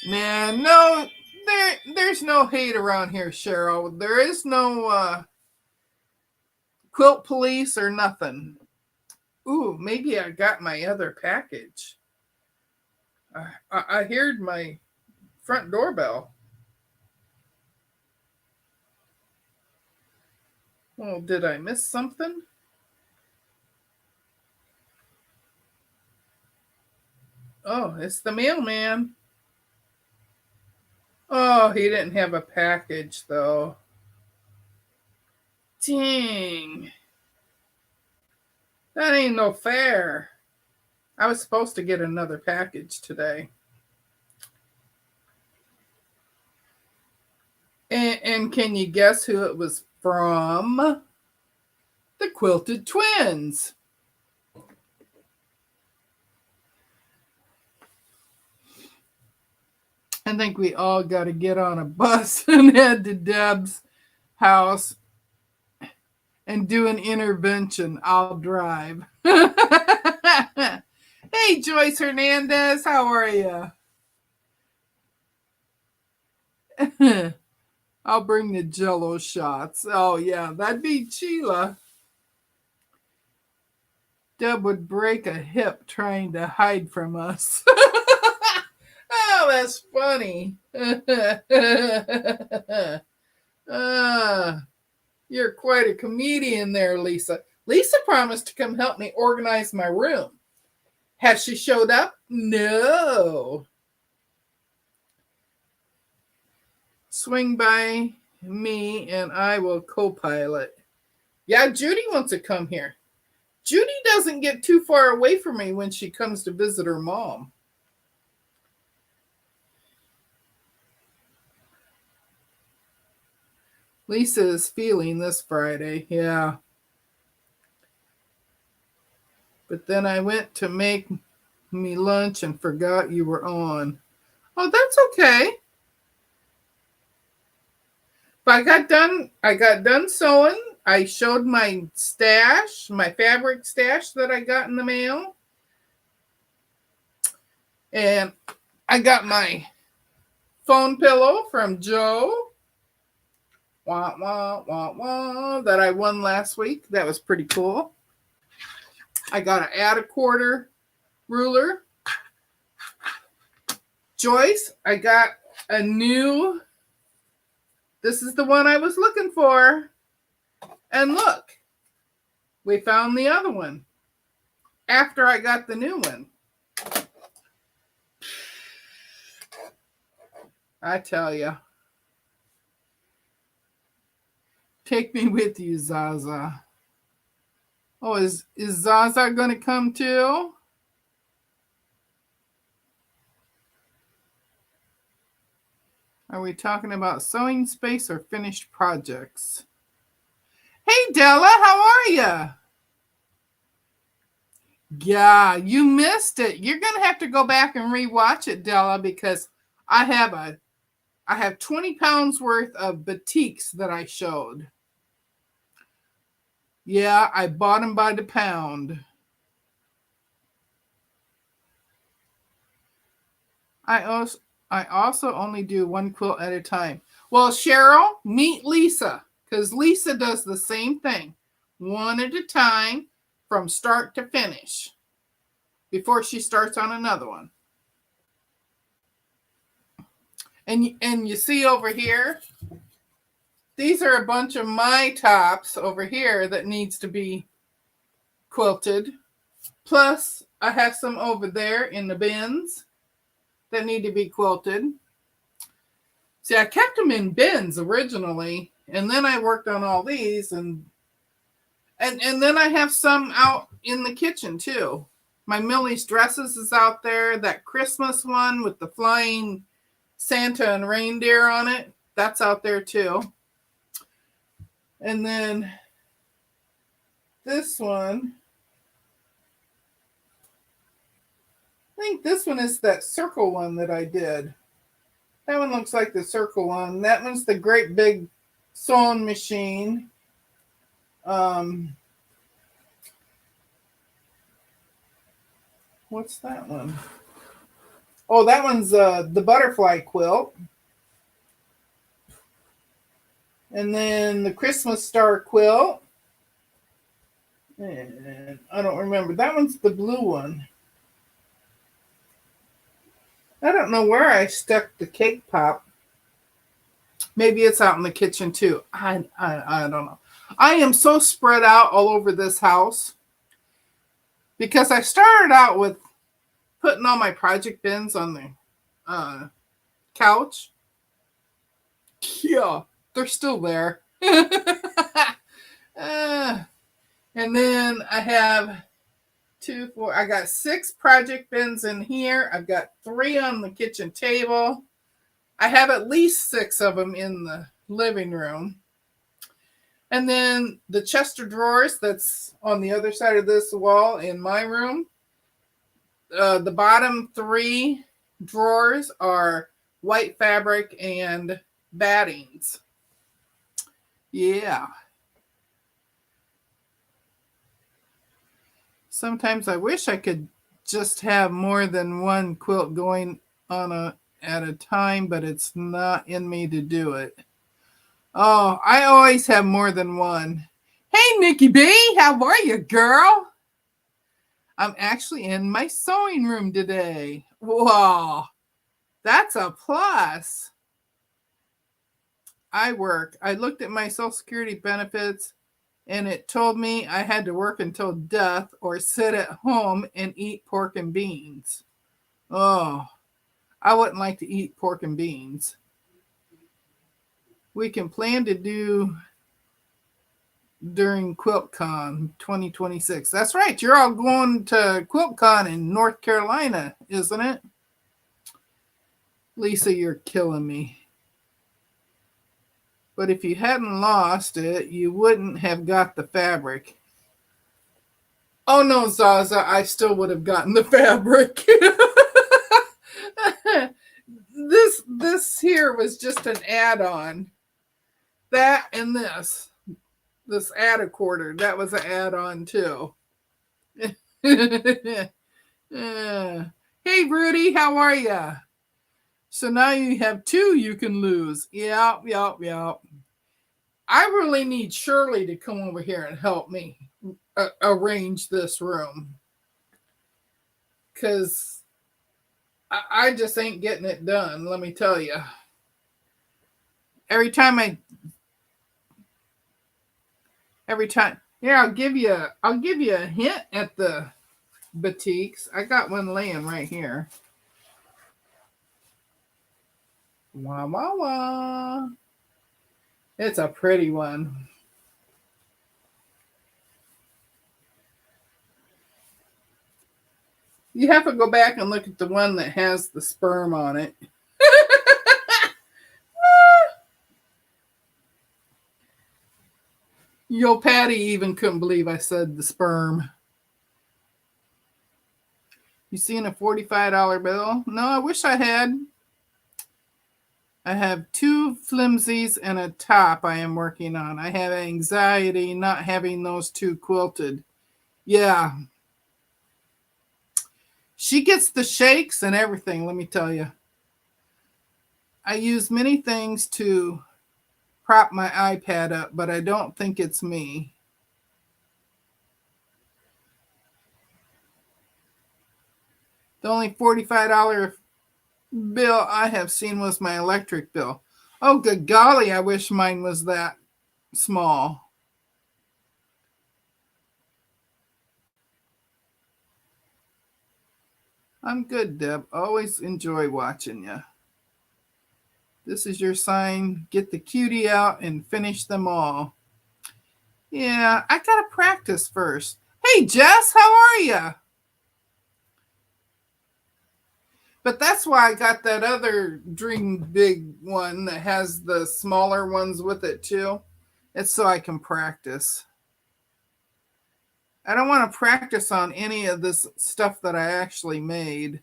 Speaker 1: Man, no, there's no hate around here, Cheryl. There is no quilt police or nothing. Ooh, maybe I got my other package. I heard my front doorbell. Well, did I miss something? Oh, it's the mailman. Oh, he didn't have a package, though. Dang. That ain't no fair. I was supposed to get another package today. And can you guess who it was from? The Quilted Twins. I think we all got to get on a bus and head to Deb's house and do an intervention. I'll drive. Hey, Joyce Hernandez, how are you? I'll bring the Jello shots. Oh, yeah, that'd be Sheila. Deb would break a hip trying to hide from us. Oh, that's funny. You're quite a comedian there, Lisa. Lisa promised to come help me organize my room. Has she showed up? No. Swing by me and I will co-pilot. Yeah, Judy wants to come here. Judy doesn't get too far away from me when she comes to visit her mom. Lisa is feeling this Friday, yeah. But then I went to make me lunch and forgot you were on. Oh, that's okay. But I got done sewing. I showed my stash, my fabric stash that I got in the mail. And I got my phone pillow from Joe. Wah, wah, wah, wah, that I won last week. That was pretty cool. I got to add a quarter ruler. Joyce, I got a new, this is the one I was looking for. And look, we found the other one after I got the new one. I tell you. Take me with you, Zaza. Oh, is Zaza going to come too? Are we talking about sewing space or finished projects? Hey, Della, how are you? Yeah, you missed it. You're going to have to go back and rewatch it, Della, because I have 20 pounds worth of batiks that I showed. Yeah, I bought them by the pound. I also only do one quilt at a time. Well, Cheryl, meet Lisa, because Lisa does the same thing. One at a time from start to finish before she starts on another one. And you see over here, these are a bunch of my tops over here that needs to be quilted. Plus, I have some over there in the bins that need to be quilted. See, I kept them in bins originally, and then I worked on all these, and then I have some out in the kitchen too. My Millie's Dresses is out there. That Christmas one with the flying Santa and reindeer on it, that's out there too. And then this one, I think this one is that circle one that I did. That one looks like the circle one. That one's the great big sewing machine. What's that one? Oh, that one's the butterfly quilt. And then the Christmas star quilt. And I don't remember. That one's the blue one. I don't know where I stuck the cake pop. Maybe it's out in the kitchen too. I don't know. I am so spread out all over this house because I started out with putting all my project bins on the couch. Yeah, they're still there. And then I have two, four, I got 6 project bins in here. I've got 3 on the kitchen table. I have at least 6 of them in the living room. And then the chest of drawers that's on the other side of this wall in my room. The bottom 3 drawers are white fabric and battings. Yeah. Sometimes I wish I could just have more than one quilt going on at a time, but it's not in me to do it. Oh, I always have more than one. Hey, Nikki B, how are you, girl? I'm actually in my sewing room today. Whoa, that's a plus. I looked at my Social Security benefits and it told me I had to work until death or sit at home and eat pork and beans. Oh, I wouldn't like to eat pork and beans. We can plan to do during QuiltCon 2026. That's right. You're all going to QuiltCon in North Carolina, isn't it? Lisa, you're killing me. But if you hadn't lost it, you wouldn't have got the fabric. Oh no, Zaza, I still would have gotten the fabric. This here was just an add-on. That and this add a quarter, that was an add-on too. Hey Rudy, how are you? So now you have 2 you can lose. Yep. I really need Shirley to come over here and help me arrange this room. Because I just ain't getting it done, let me tell you. Every time, yeah, I'll give you a hint at the batiks. I got one laying right here. Wah, wah, wah. It's a pretty one. You have to go back and look at the one that has the sperm on it. Yo, Patty even couldn't believe I said the sperm. You seen a $45 bill? No, I wish I had. I have 2 flimsies and a top I am working on. I have anxiety not having those 2 quilted. Yeah. She gets the shakes and everything, let me tell you. I use many things to prop my iPad up, but I don't think it's me. The only $45 bill I have seen was my electric bill. Oh, good golly, I wish mine was that small. I'm good, Deb. Always enjoy watching you. This is your sign. Get the cutie out and finish them all. Yeah, I got to practice first. Hey, Jess, how are you? But that's why I got that other Dream Big one that has the smaller ones with it too. It's so I can practice. I don't want to practice on any of this stuff that I actually made.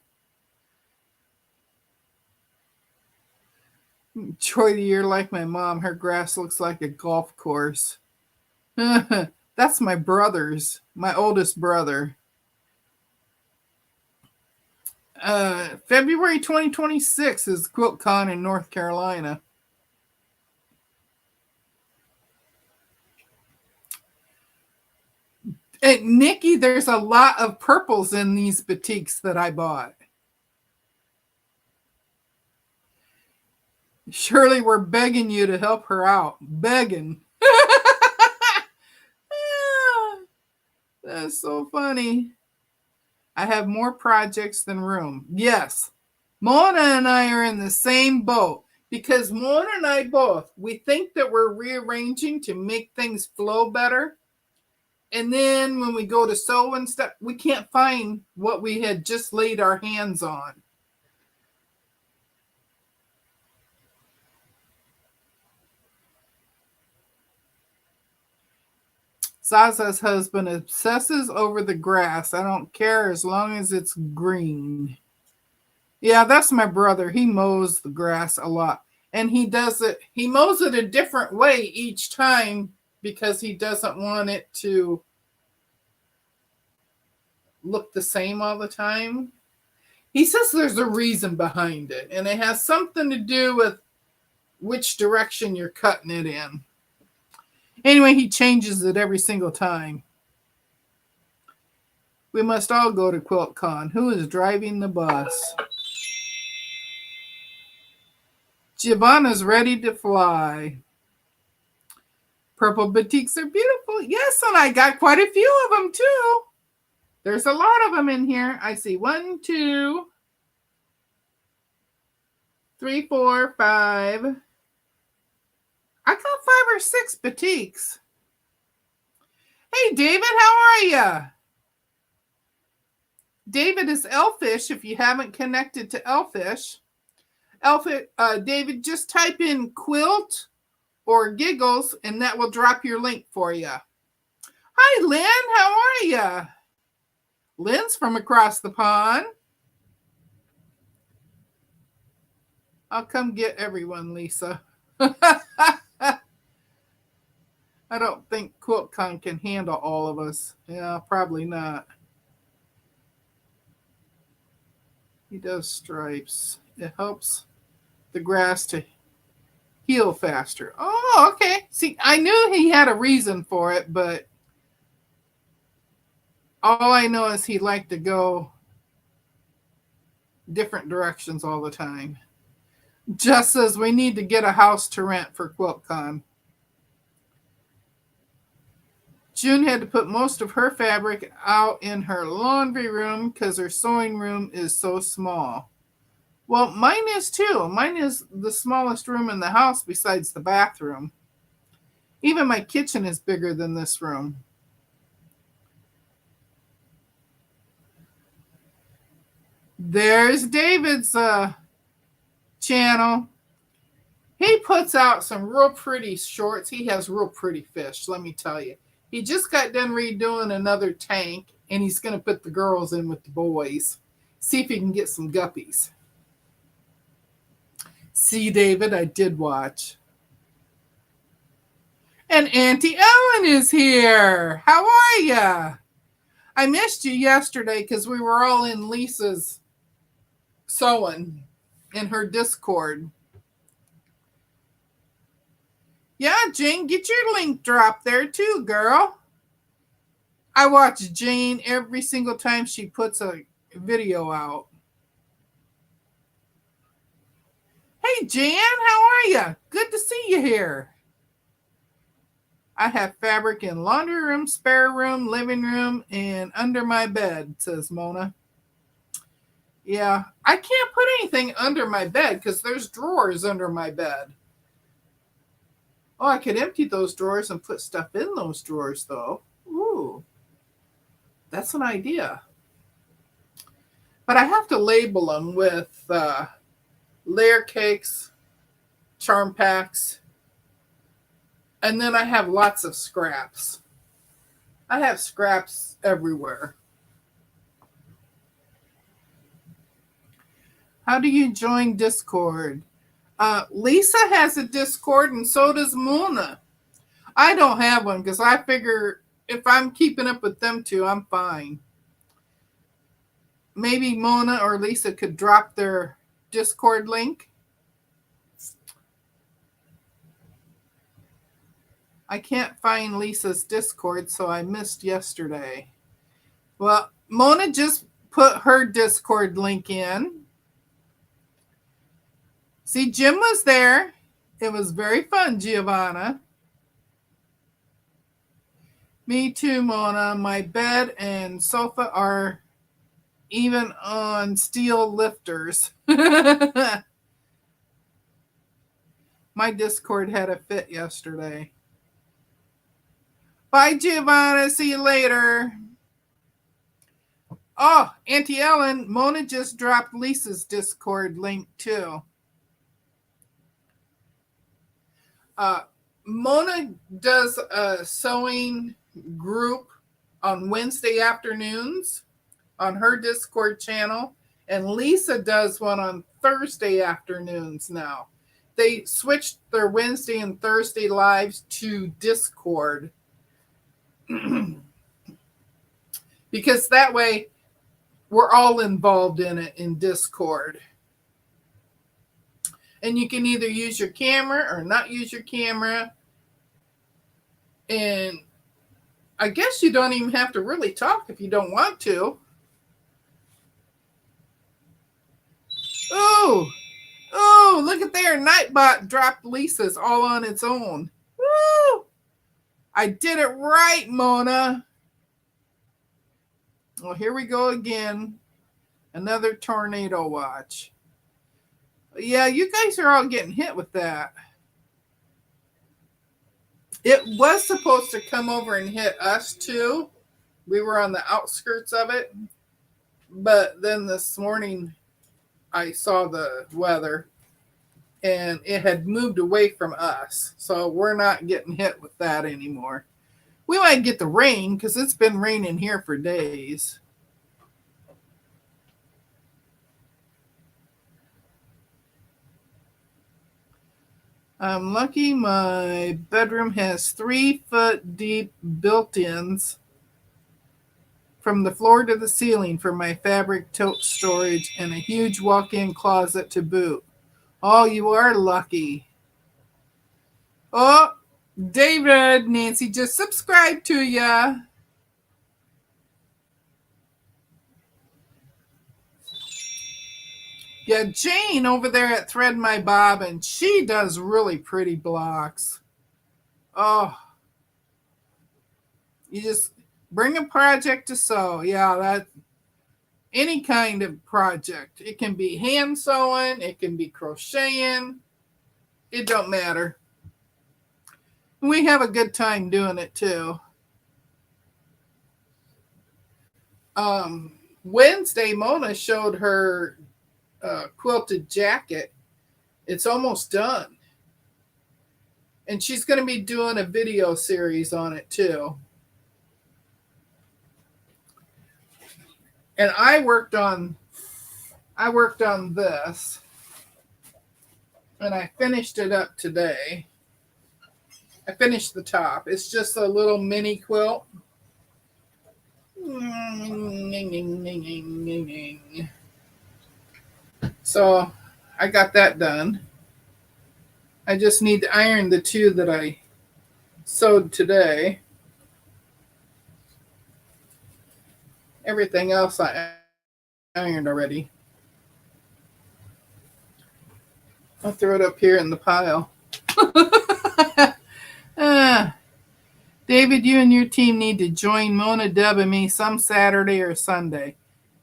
Speaker 1: Joy, you're like my mom. Her grass looks like a golf course. That's my brother's, my oldest brother. February 2026 is QuiltCon in North Carolina. And Nikki, there's a lot of purples in these batiks that I bought. Shirley, we're begging you to help her out. Begging. That's so funny. I have more projects than room. Yes. Mona and I are in the same boat because Mona and I both, we think that we're rearranging to make things flow better. And then when we go to sew and stuff, we can't find what we had just laid our hands on. Zaza's husband obsesses over the grass. I don't care as long as it's green. Yeah, that's my brother. He mows the grass a lot. And he mows it a different way each time because he doesn't want it to look the same all the time. He says there's a reason behind it, and it has something to do with which direction you're cutting it in. Anyway, he changes it every single time. We must all go to QuiltCon. Who is driving the bus? Giovanna's ready to fly. Purple batiks are beautiful. Yes, and I got quite a few of them too. There's a lot of them in here. I see 1, 2, 3, 4, 5. I got 5 or 6 batiks. Hey, David, how are you? David is Elfish if you haven't connected to Elfish. David, just type in quilt or giggles and that will drop your link for you. Hi, Lynn, how are you? Lynn's from across the pond. I'll come get everyone, Lisa. I don't think QuiltCon can handle all of us. Yeah, probably not. He does stripes. It helps the grass to heal faster. Oh, okay. See, I knew he had a reason for it, but all I know is he liked to go different directions all the time. Just says we need to get a house to rent for QuiltCon. June had to put most of her fabric out in her laundry room because her sewing room is so small. Well, mine is too. Mine is the smallest room in the house besides the bathroom. Even my kitchen is bigger than this room. There's David's channel. He puts out some real pretty shorts. He has real pretty fish, let me tell you. He just got done redoing another tank, and he's going to put the girls in with the boys. See if he can get some guppies. See, David, I did watch. And Auntie Ellen is here. How are ya? I missed you yesterday because we were all in Lisa's sewing in her Discord. Yeah, Jane, get your link dropped there too, girl. I watch Jane every single time she puts a video out. Hey, Jan, how are you? Good to see you here. I have fabric in laundry room, spare room, living room, and under my bed, says Mona. Yeah, I can't put anything under my bed because there's drawers under my bed. Oh, I could empty those drawers and put stuff in those drawers, though. Ooh, that's an idea. But I have to label them with layer cakes, charm packs, and then I have lots of scraps. I have scraps everywhere. How do you join Discord? Lisa has a Discord and so does Mona. I don't have one because I figure if I'm keeping up with them two, I'm fine. Maybe Mona or Lisa could drop their Discord link. I can't find Lisa's Discord, so I missed yesterday. Well, Mona just put her Discord link in. See, Jim was there. It was very fun, Giovanna. Me too, Mona. My bed and sofa are even on steel lifters. My Discord had a fit yesterday. Bye, Giovanna. See you later. Oh, Auntie Ellen, Mona just dropped Lisa's Discord link too. Mona does a sewing group on Wednesday afternoons on her Discord channel, and Lisa does one on Thursday afternoons now. They switched their Wednesday and Thursday lives to Discord because that way we're all involved in it in Discord. And you can either use your camera or not use your camera. And I guess you don't even have to really talk if you don't want to. Oh, look at there. Nightbot dropped Lisa's all on its own. Woo! I did it right, Mona. Well, here we go again. Another tornado watch. Yeah, you guys are all getting hit with that. It was supposed to come over and hit us too. We were on the outskirts of it. But then this morning, I saw the weather and it had moved away from us. So we're not getting hit with that anymore. We might get the rain because it's been raining here for days. I'm lucky my bedroom has 3-foot deep built-ins from the floor to the ceiling for my fabric tote storage and a huge walk-in closet to boot. Oh, you are lucky. Oh, David, Nancy just subscribed to ya. Yeah, Jane over there at Thread My Bobbin, she does really pretty blocks. Oh, you just bring a project to sew. Yeah, that any kind of project. It can be hand sewing, it can be crocheting. It don't matter. We have a good time doing it too. Wednesday, Mona showed her quilted jacket. It's almost done. And she's going to be doing a video series on it too. And I worked on this. And I finished it up today. I finished the top. It's just a little mini quilt. So I got that done. I just need to iron the two that I sewed today. Everything else I ironed already. I'll throw it up here in the pile. David, you and your team need to join Mona, Deb, and me some Saturday or Sunday.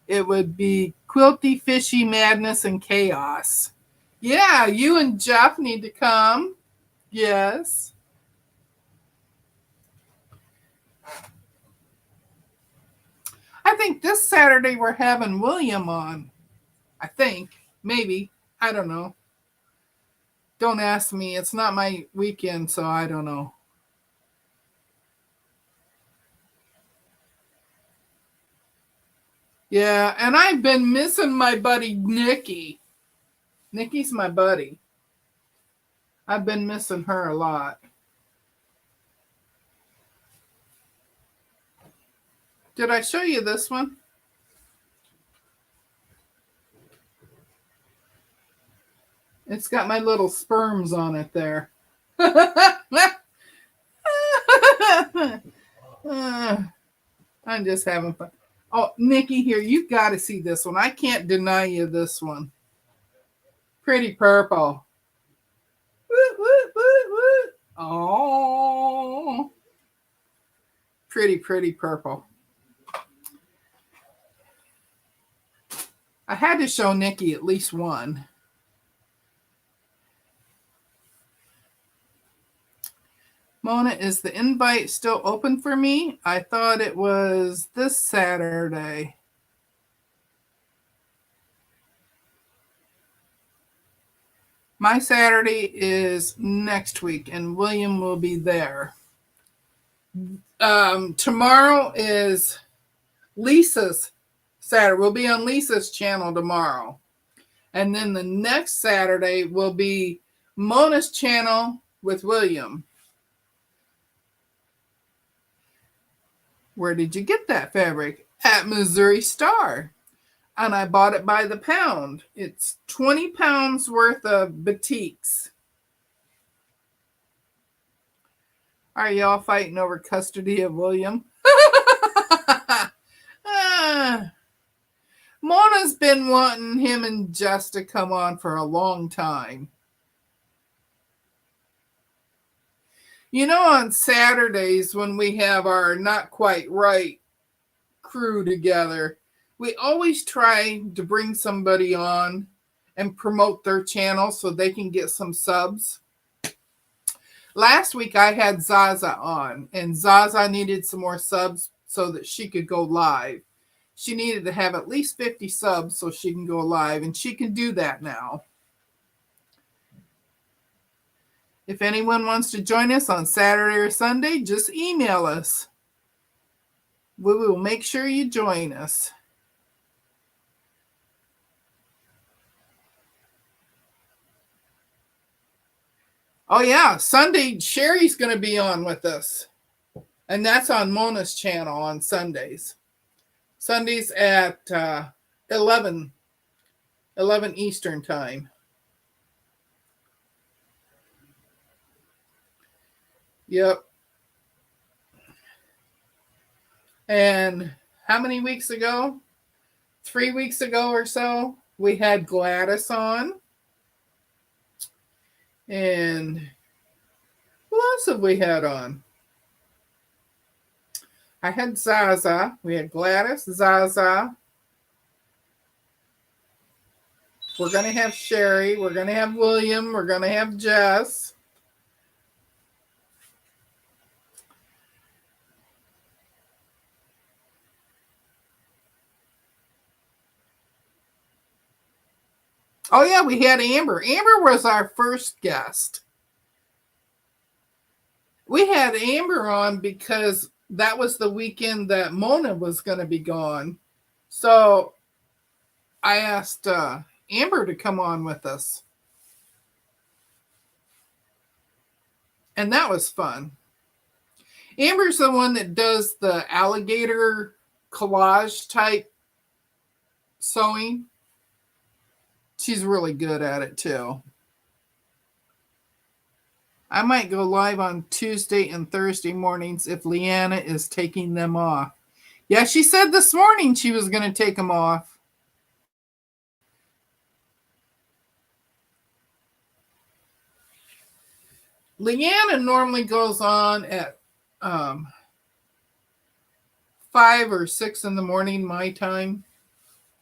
Speaker 1: It would be quilty, fishy madness and chaos. Yeah, you and Jeff need to come. Yes. I think this Saturday we're having William on. I think. Maybe. I don't know. Don't ask me. It's not my weekend, so I don't know. Yeah, and I've been missing my buddy Nikki. Nikki's my buddy. I've been missing her a lot. Did I show you this one? It's got my little sperms on it there. I'm just having fun. Oh, Nikki, here, you got to see this one. I can't deny you this one. Pretty purple. Oh, pretty purple. I had to show Nikki at least one. Mona, is the invite still open for me? I thought it was this Saturday. My Saturday is next week, and William will be there. Tomorrow is Lisa's Saturday. We'll be on Lisa's channel tomorrow. And then the next Saturday will be Mona's channel with William. Where did you get that fabric? At Missouri Star. And I bought it by the pound. It's 20 pounds worth of batiks. Are y'all fighting over custody of William? Mona's been wanting him and Jess to come on for a long time. You know, on Saturdays when we have our Not Quite Right crew together, we always try to bring somebody on and promote their channel so they can get some subs. Last week I had Zaza on, and Zaza needed some more subs so that she could go live. She needed to have at least 50 subs so she can go live, and she can do that now. If anyone wants to join us on Saturday or Sunday, just email us. We will make sure you join us. Oh yeah, Sunday, Sherry's going to be on with us. And that's on Mona's channel on Sundays. Sundays at 11 Eastern time. Yep. And how many weeks ago? 3 weeks ago or so, we had Gladys on. And who else have we had on? I had Zaza. We had Gladys, Zaza. We're going to have Sherry. We're going to have William. We're going to have Jess. Oh, yeah, we had Amber. Amber was our first guest. We had Amber on because that was the weekend that Mona was going to be gone. So I asked Amber to come on with us. And that was fun. Amber's the one that does the alligator collage type sewing. She's really good at it too. I might go live on Tuesday and Thursday mornings if Leanna is taking them off. Yeah, she said this morning she was going to take them off. Leanna normally goes on at 5 or 6 in the morning, my time,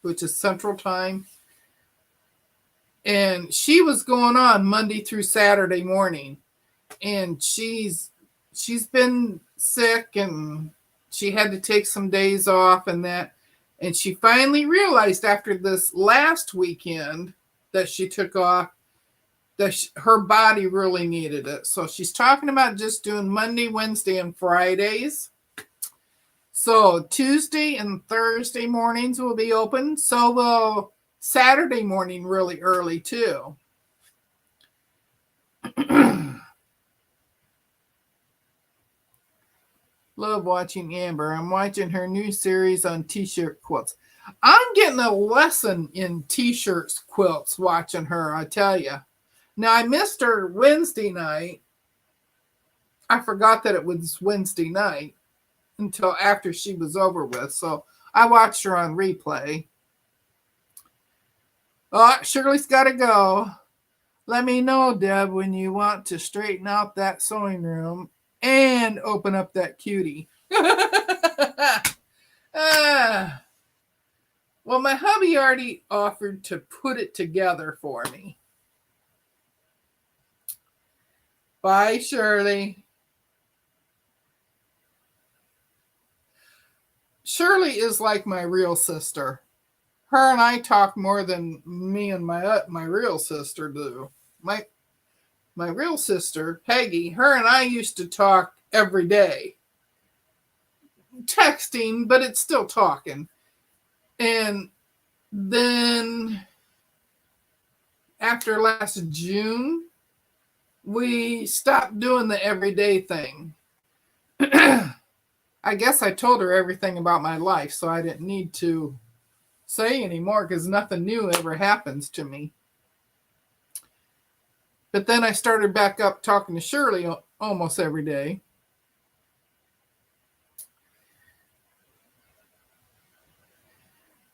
Speaker 1: which is Central Time. And she was going on Monday through Saturday morning. And she's been sick and she had to take some days off and that. And she finally realized after this last weekend that she took off that her body really needed it. So she's talking about just doing Monday, Wednesday, and Fridays. So Tuesday and Thursday mornings will be open. So will Saturday morning really early too. Love watching Amber. I'm watching her new series on t-shirt quilts. I'm getting a lesson in t-shirts quilts watching her, I tell you. Now, I missed her Wednesday night. I forgot that it was Wednesday night until after she was over with. So I watched her on replay. Oh, Shirley's got to go. Let me know, Deb, when you want to straighten out that sewing room and open up that cutie. Well, my hubby already offered to put it together for me. Bye, Shirley. Shirley is like my real sister. Her and I talk more than me and my real sister do. My real sister, Peggy, her and I used to talk every day. Texting, but it's still talking. And then after last June, we stopped doing the everyday thing. I guess I told her everything about my life, so I didn't need to say anymore because nothing new ever happens to me. But then I started back up talking to Shirley almost every day.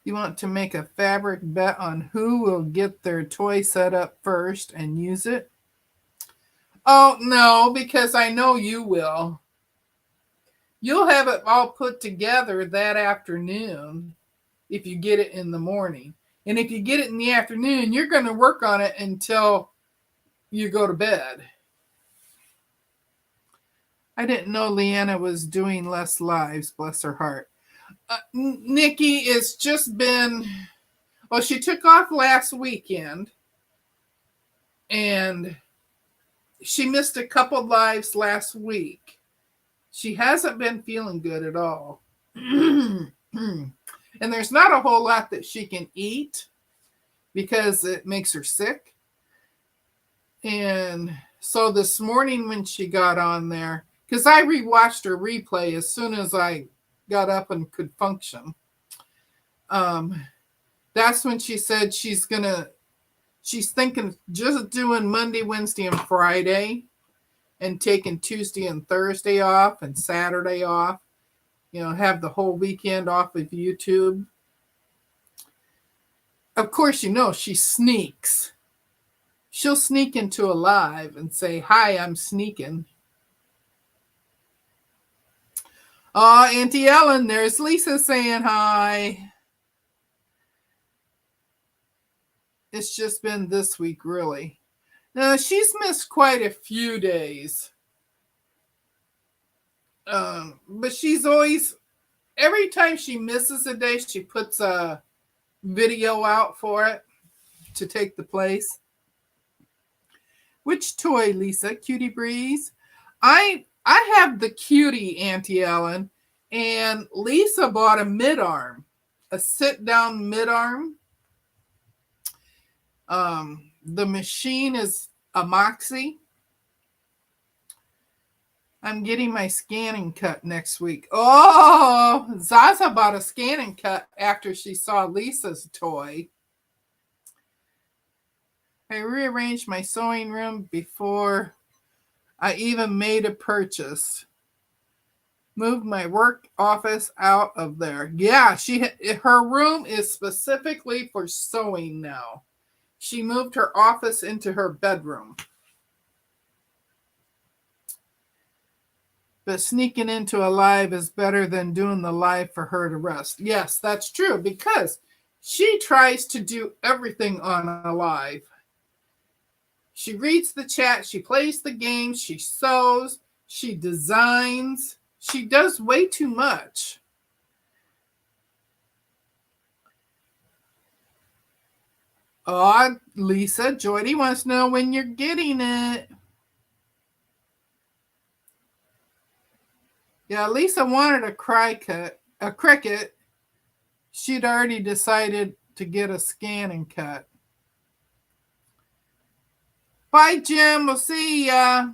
Speaker 1: You want to make a fabric bet on who will get their toy set up first and use it? Oh, no, because I know you will. You'll have it all put together that afternoon if you get it in the morning. And if you get it in the afternoon, you're going to work on it until you go to bed. I didn't know Leanna was doing less lives, bless her heart. Nikki, it's just been, well, she took off last weekend and she missed a couple lives last week. She hasn't been feeling good at all. And there's not a whole lot that she can eat because it makes her sick. And so this morning when she got on there, because I rewatched her replay as soon as I got up and could function. That's when she said she's thinking just doing Monday, Wednesday, and Friday and taking Tuesday and Thursday off and Saturday off, have the whole weekend off of YouTube. Of course, she sneaks. She'll sneak into a live and say, "Hi, I'm sneaking." Oh, Auntie Ellen, there's Lisa saying hi. It's just been this week, really. Now, she's missed quite a few days. But she's always, every time she misses a day, she puts a video out for it to take the place. Which toy, Lisa? Cutie Breeze? I have the Cutie, Auntie Ellen, and Lisa bought a mid-arm, a sit-down mid-arm. The machine is a Moxie. I'm getting my scanning cut next week. Oh, Zaza bought a scanning cut after she saw Lisa's toy. I rearranged my sewing room before I even made a purchase. Moved my work office out of there. Yeah, her room is specifically for sewing now. She moved her office into her bedroom. But sneaking into a live is better than doing the live for her to rest. Yes, that's true, because she tries to do everything on a live. She reads the chat, she plays the games, she sews, she designs. She does way too much. Oh, Lisa, Joydie wants to know when you're getting it. Yeah, Lisa wanted a cricket. She'd already decided to get a scanning cut. Bye, Jim. We'll see ya.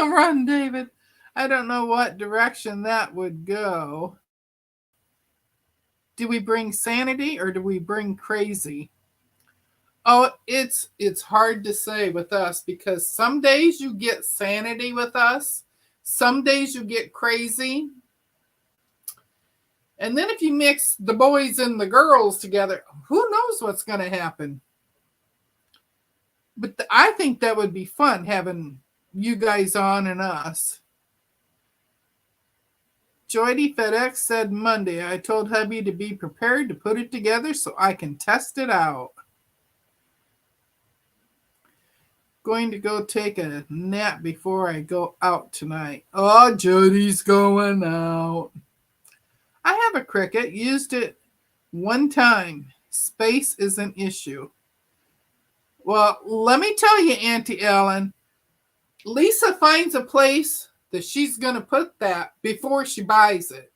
Speaker 1: Run, David. I don't know what direction that would go. Do we bring sanity or do we bring crazy? Oh, it's hard to say with us because some days you get sanity with us. Some days you get crazy. And then if you mix the boys and the girls together, who knows what's going to happen? But I think that would be fun, having you guys on and us. Joydie, FedEx said Monday. I told hubby to be prepared to put it together so I can test it out. Going to go take a nap before I go out tonight. Oh, Jody's going out. I have a Cricut. Used it one time. Space is an issue. Well, let me tell you, Auntie Ellen, Lisa finds a place that she's going to put that before she buys it.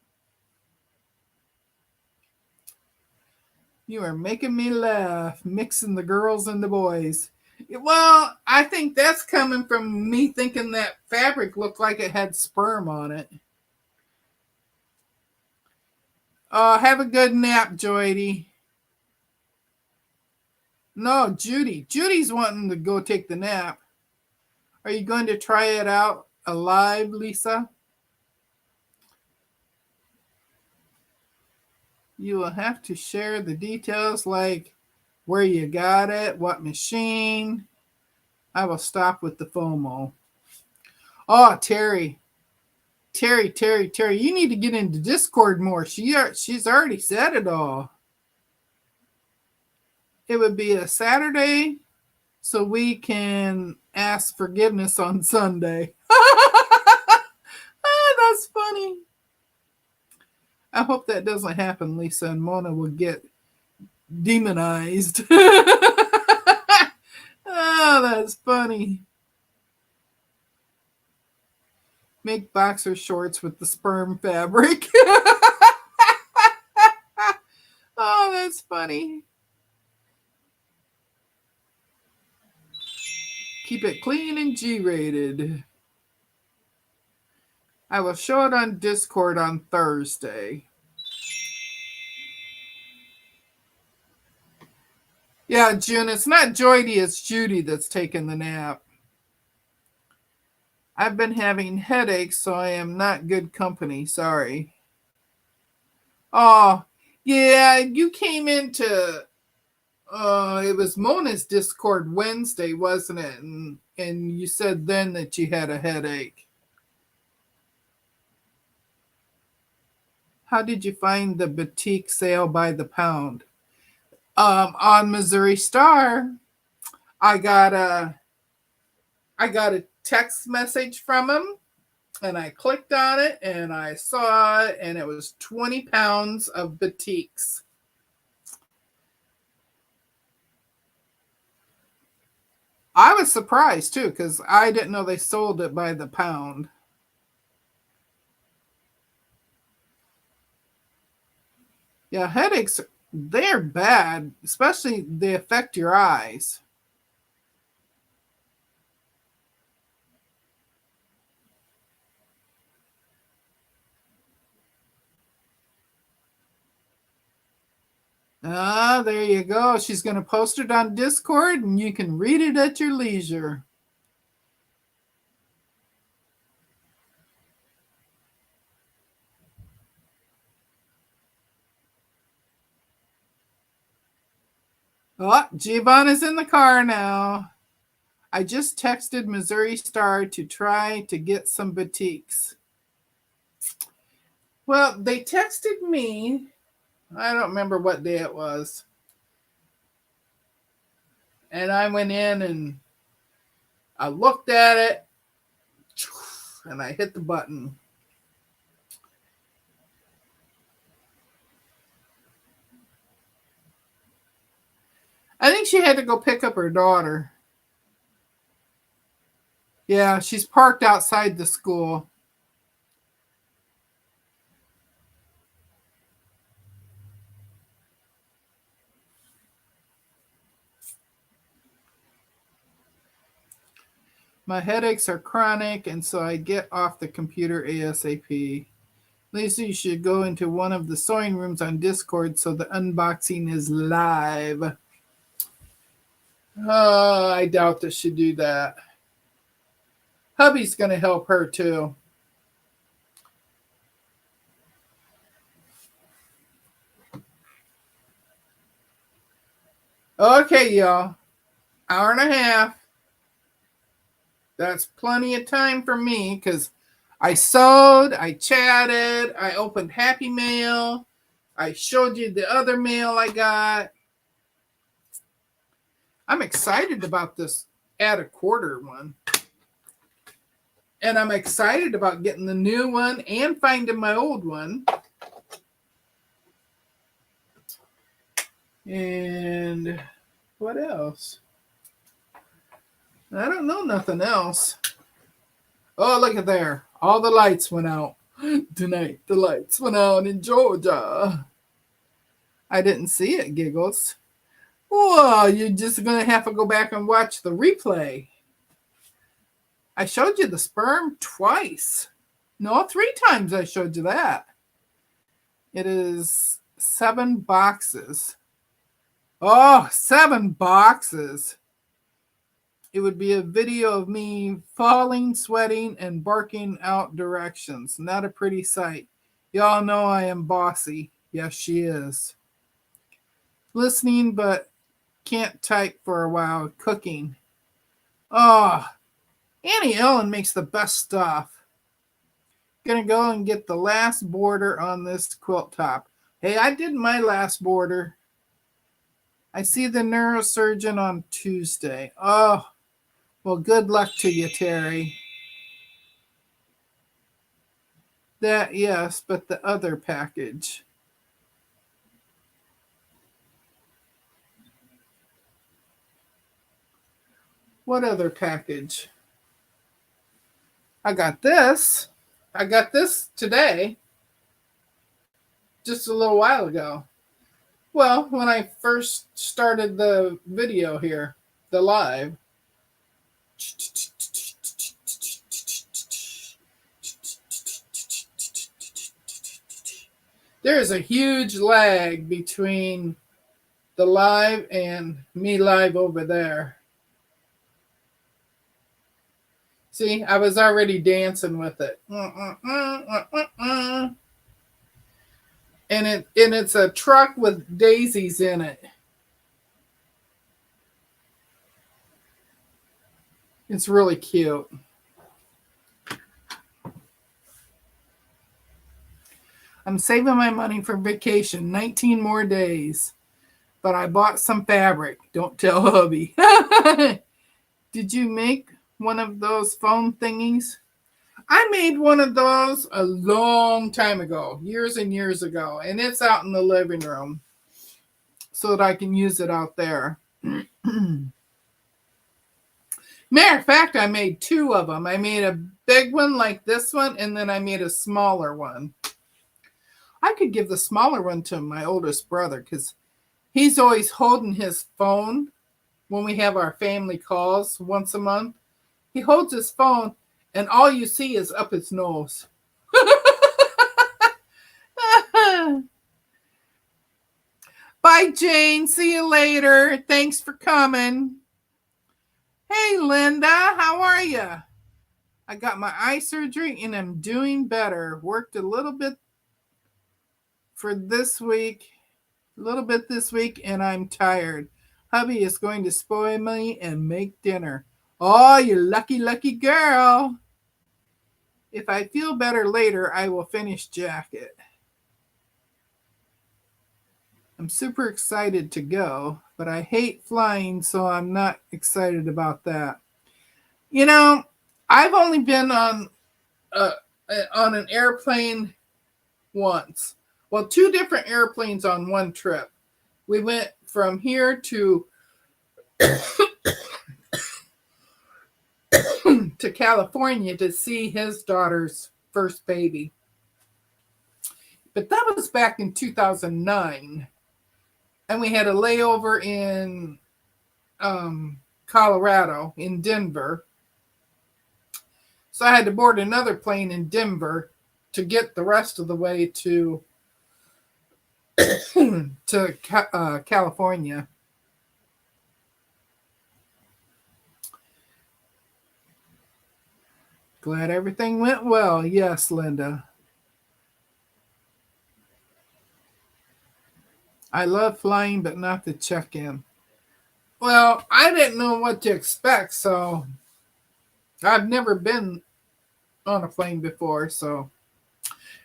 Speaker 1: You are making me laugh, mixing the girls and the boys. Well, I think that's coming from me thinking that fabric looked like it had sperm on it. Have a good nap, Jody. No, Judy. Judy's wanting to go take the nap. Are you going to try it out alive, Lisa? You will have to share the details like where you got it, what machine. I will stop with the FOMO. Oh, Terry. Terry, you need to get into Discord more. She's already said it all. It would be a Saturday so we can ask forgiveness on Sunday. That's funny. I hope that doesn't happen, Lisa, and Mona will get demonized. Oh, that's funny. Make boxer shorts with the sperm fabric. Oh, that's funny. Keep it clean and G-rated. I will show it on Discord on Thursday. Yeah, June, it's not Jody, it's Judy that's taking the nap. I've been having headaches, so I am not good company. Sorry. Oh, yeah, you came into, it was Mona's Discord Wednesday, wasn't it? And you said then that you had a headache. How did you find the batik sale by the pound? On Missouri Star, I got a text message from him, and I clicked on it, and I saw it, and it was 20 pounds of batiks. I was surprised, too, because I didn't know they sold it by the pound. Yeah, headaches, they're bad, especially they affect your eyes. Ah, there you go. She's going to post it on Discord, and you can read it at your leisure. Oh, Giovanna is in the car now. I just texted Missouri Star to try to get some batiks. Well, they texted me. I don't remember what day it was. And I went in and I looked at it and I hit the button. I think she had to go pick up her daughter. Yeah, she's parked outside the school. My headaches are chronic, and so I get off the computer ASAP. Lisa, you should go into one of the sewing rooms on Discord so the unboxing is live. I doubt that she'd do that. Hubby's going to help her too. Okay, y'all. Hour and a half. That's plenty of time for me because I sewed, I chatted, I opened Happy Mail, I showed you the other mail I got. I'm excited about this add a quarter one. And I'm excited about getting the new one and finding my old one. And what else? I don't know nothing else. Oh, look at there. All the lights went out. Tonight, the lights went out in Georgia. I didn't see it, Giggles. Well, you're just going to have to go back and watch the replay. I showed you the sperm twice. No, 3 times I showed you that. It is 7 boxes. Oh, 7 boxes. It would be a video of me falling, sweating, and barking out directions. Not a pretty sight. Y'all know I am bossy. Yes, she is. Listening, but can't type for a while. Cooking. Oh, Annie Ellen makes the best stuff. Gonna go and get the last border on this quilt top. Hey, I did my last border. I see the neurosurgeon on Tuesday. Oh, well, good luck to you, Terry. That, yes, but the other package. What other package? I got this. I got this today. Just a little while ago. Well, when I first started the video here, the live. There is a huge lag between the live and me live over there. See, I was already dancing with it. And it's a truck with daisies in it. It's really cute. I'm saving my money for vacation, 19 more days. But I bought some fabric. Don't tell hubby. Did you make one of those phone thingies? I made one of those a long time ago, years and years ago, and it's out in the living room so that I can use it out there. Matter of fact, I made 2 of them. I made a big one like this one, and then I made a smaller one. I could give the smaller one to my oldest brother because he's always holding his phone when we have our family calls once a month. He holds his phone, and all you see is up his nose. Bye, Jane. See you later. Thanks for coming. Hey, Linda. How are you? I got my eye surgery, and I'm doing better. Worked a little bit this week, and I'm tired. Hubby is going to spoil me and make dinner. Oh, you lucky, lucky girl. If I feel better later, I will finish jacket. I'm super excited to go, but I hate flying, so I'm not excited about that. You know, I've only been on an airplane once. Well, 2 different airplanes on one trip. We went from here to to California to see his daughter's first baby. But that was back in 2009. And we had a layover in Colorado, in Denver. So I had to board another plane in Denver to get the rest of the way to California. Glad everything went well. Yes, Linda. I love flying, but not the check-in. Well, I didn't know what to expect, so I've never been on a plane before, so.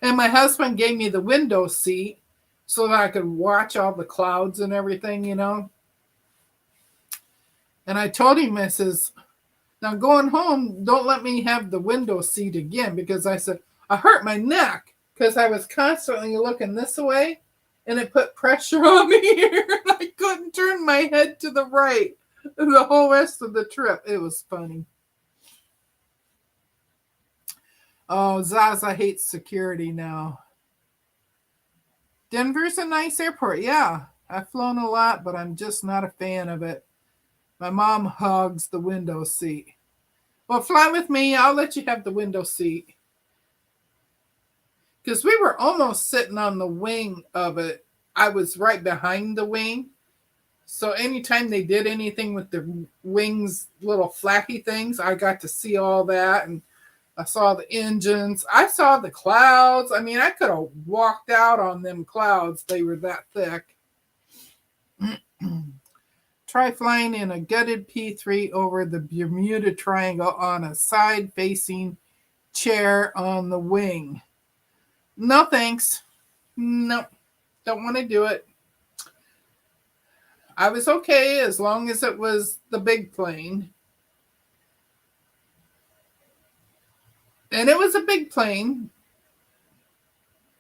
Speaker 1: And my husband gave me the window seat so that I could watch all the clouds and everything, you know. And I told him, I says, now going home, don't let me have the window seat again, because I said, I hurt my neck because I was constantly looking this way and it put pressure on me here. And I couldn't turn my head to the right the whole rest of the trip. It was funny. Oh, Zaza hates security now. Denver's a nice airport. Yeah, I've flown a lot, but I'm just not a fan of it. My mom hogs the window seat. Well, fly with me. I'll let you have the window seat. Because we were almost sitting on the wing of it. I was right behind the wing. So anytime they did anything with the wings, little flappy things, I got to see all that. And I saw the engines. I saw the clouds. I mean, I could have walked out on them clouds. They were that thick. Try flying in a gutted P3 over the Bermuda Triangle on a side-facing chair on the wing. No, thanks. No, don't want to do it. I was okay as long as it was the big plane. And it was a big plane.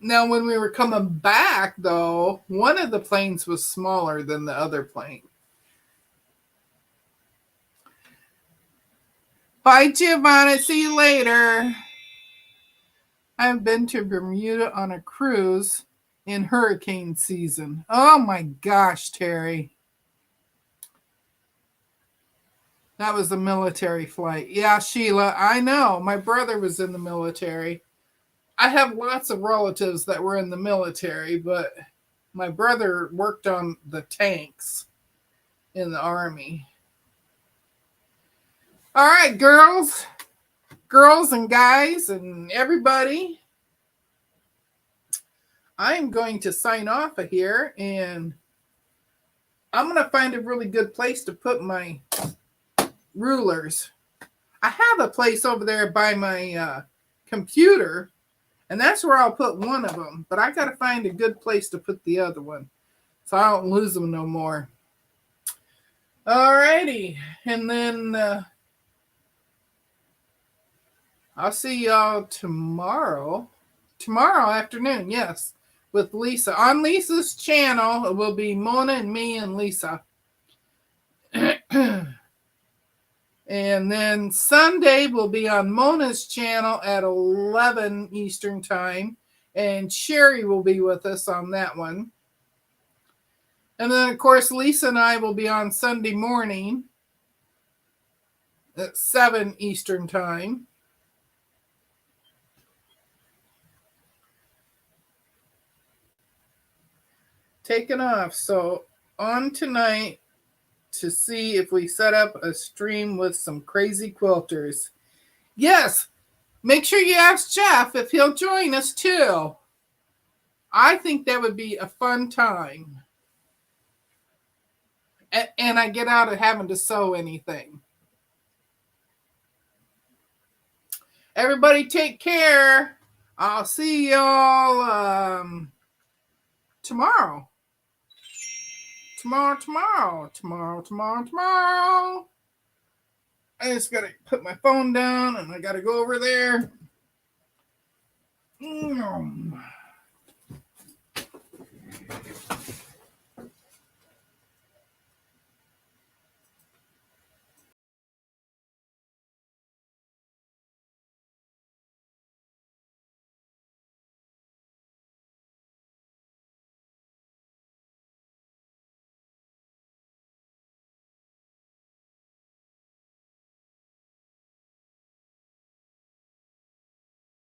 Speaker 1: Now, when we were coming back, though, one of the planes was smaller than the other plane. Bye, Giovanna. See you later. I've been to Bermuda on a cruise in hurricane season. Oh my gosh, Terry. That was a military flight. Yeah, Sheila, I know. My brother was in the military. I have lots of relatives that were in the military, but my brother worked on the tanks in the Army. All right, girls and guys and everybody. I'm going to sign off of here, and I'm going to find a really good place to put my rulers. I have a place over there by my computer, and that's where I'll put one of them, but I got to find a good place to put the other one so I don't lose them no more. All righty, and then I'll see y'all tomorrow afternoon, yes, with Lisa. On Lisa's channel, it will be Mona and me and Lisa. And then Sunday will be on Mona's channel at 11 Eastern Time. And Sherry will be with us on that one. And then, of course, Lisa and I will be on Sunday morning at 7 Eastern Time. Taking off. So on tonight to see if we set up a stream with some crazy quilters. Yes, make sure you ask Jeff if he'll join us too. I think that would be a fun time. And I get out of having to sew anything. Everybody take care. I'll see y'all tomorrow. Tomorrow. I just got to put my phone down and I got to go over there.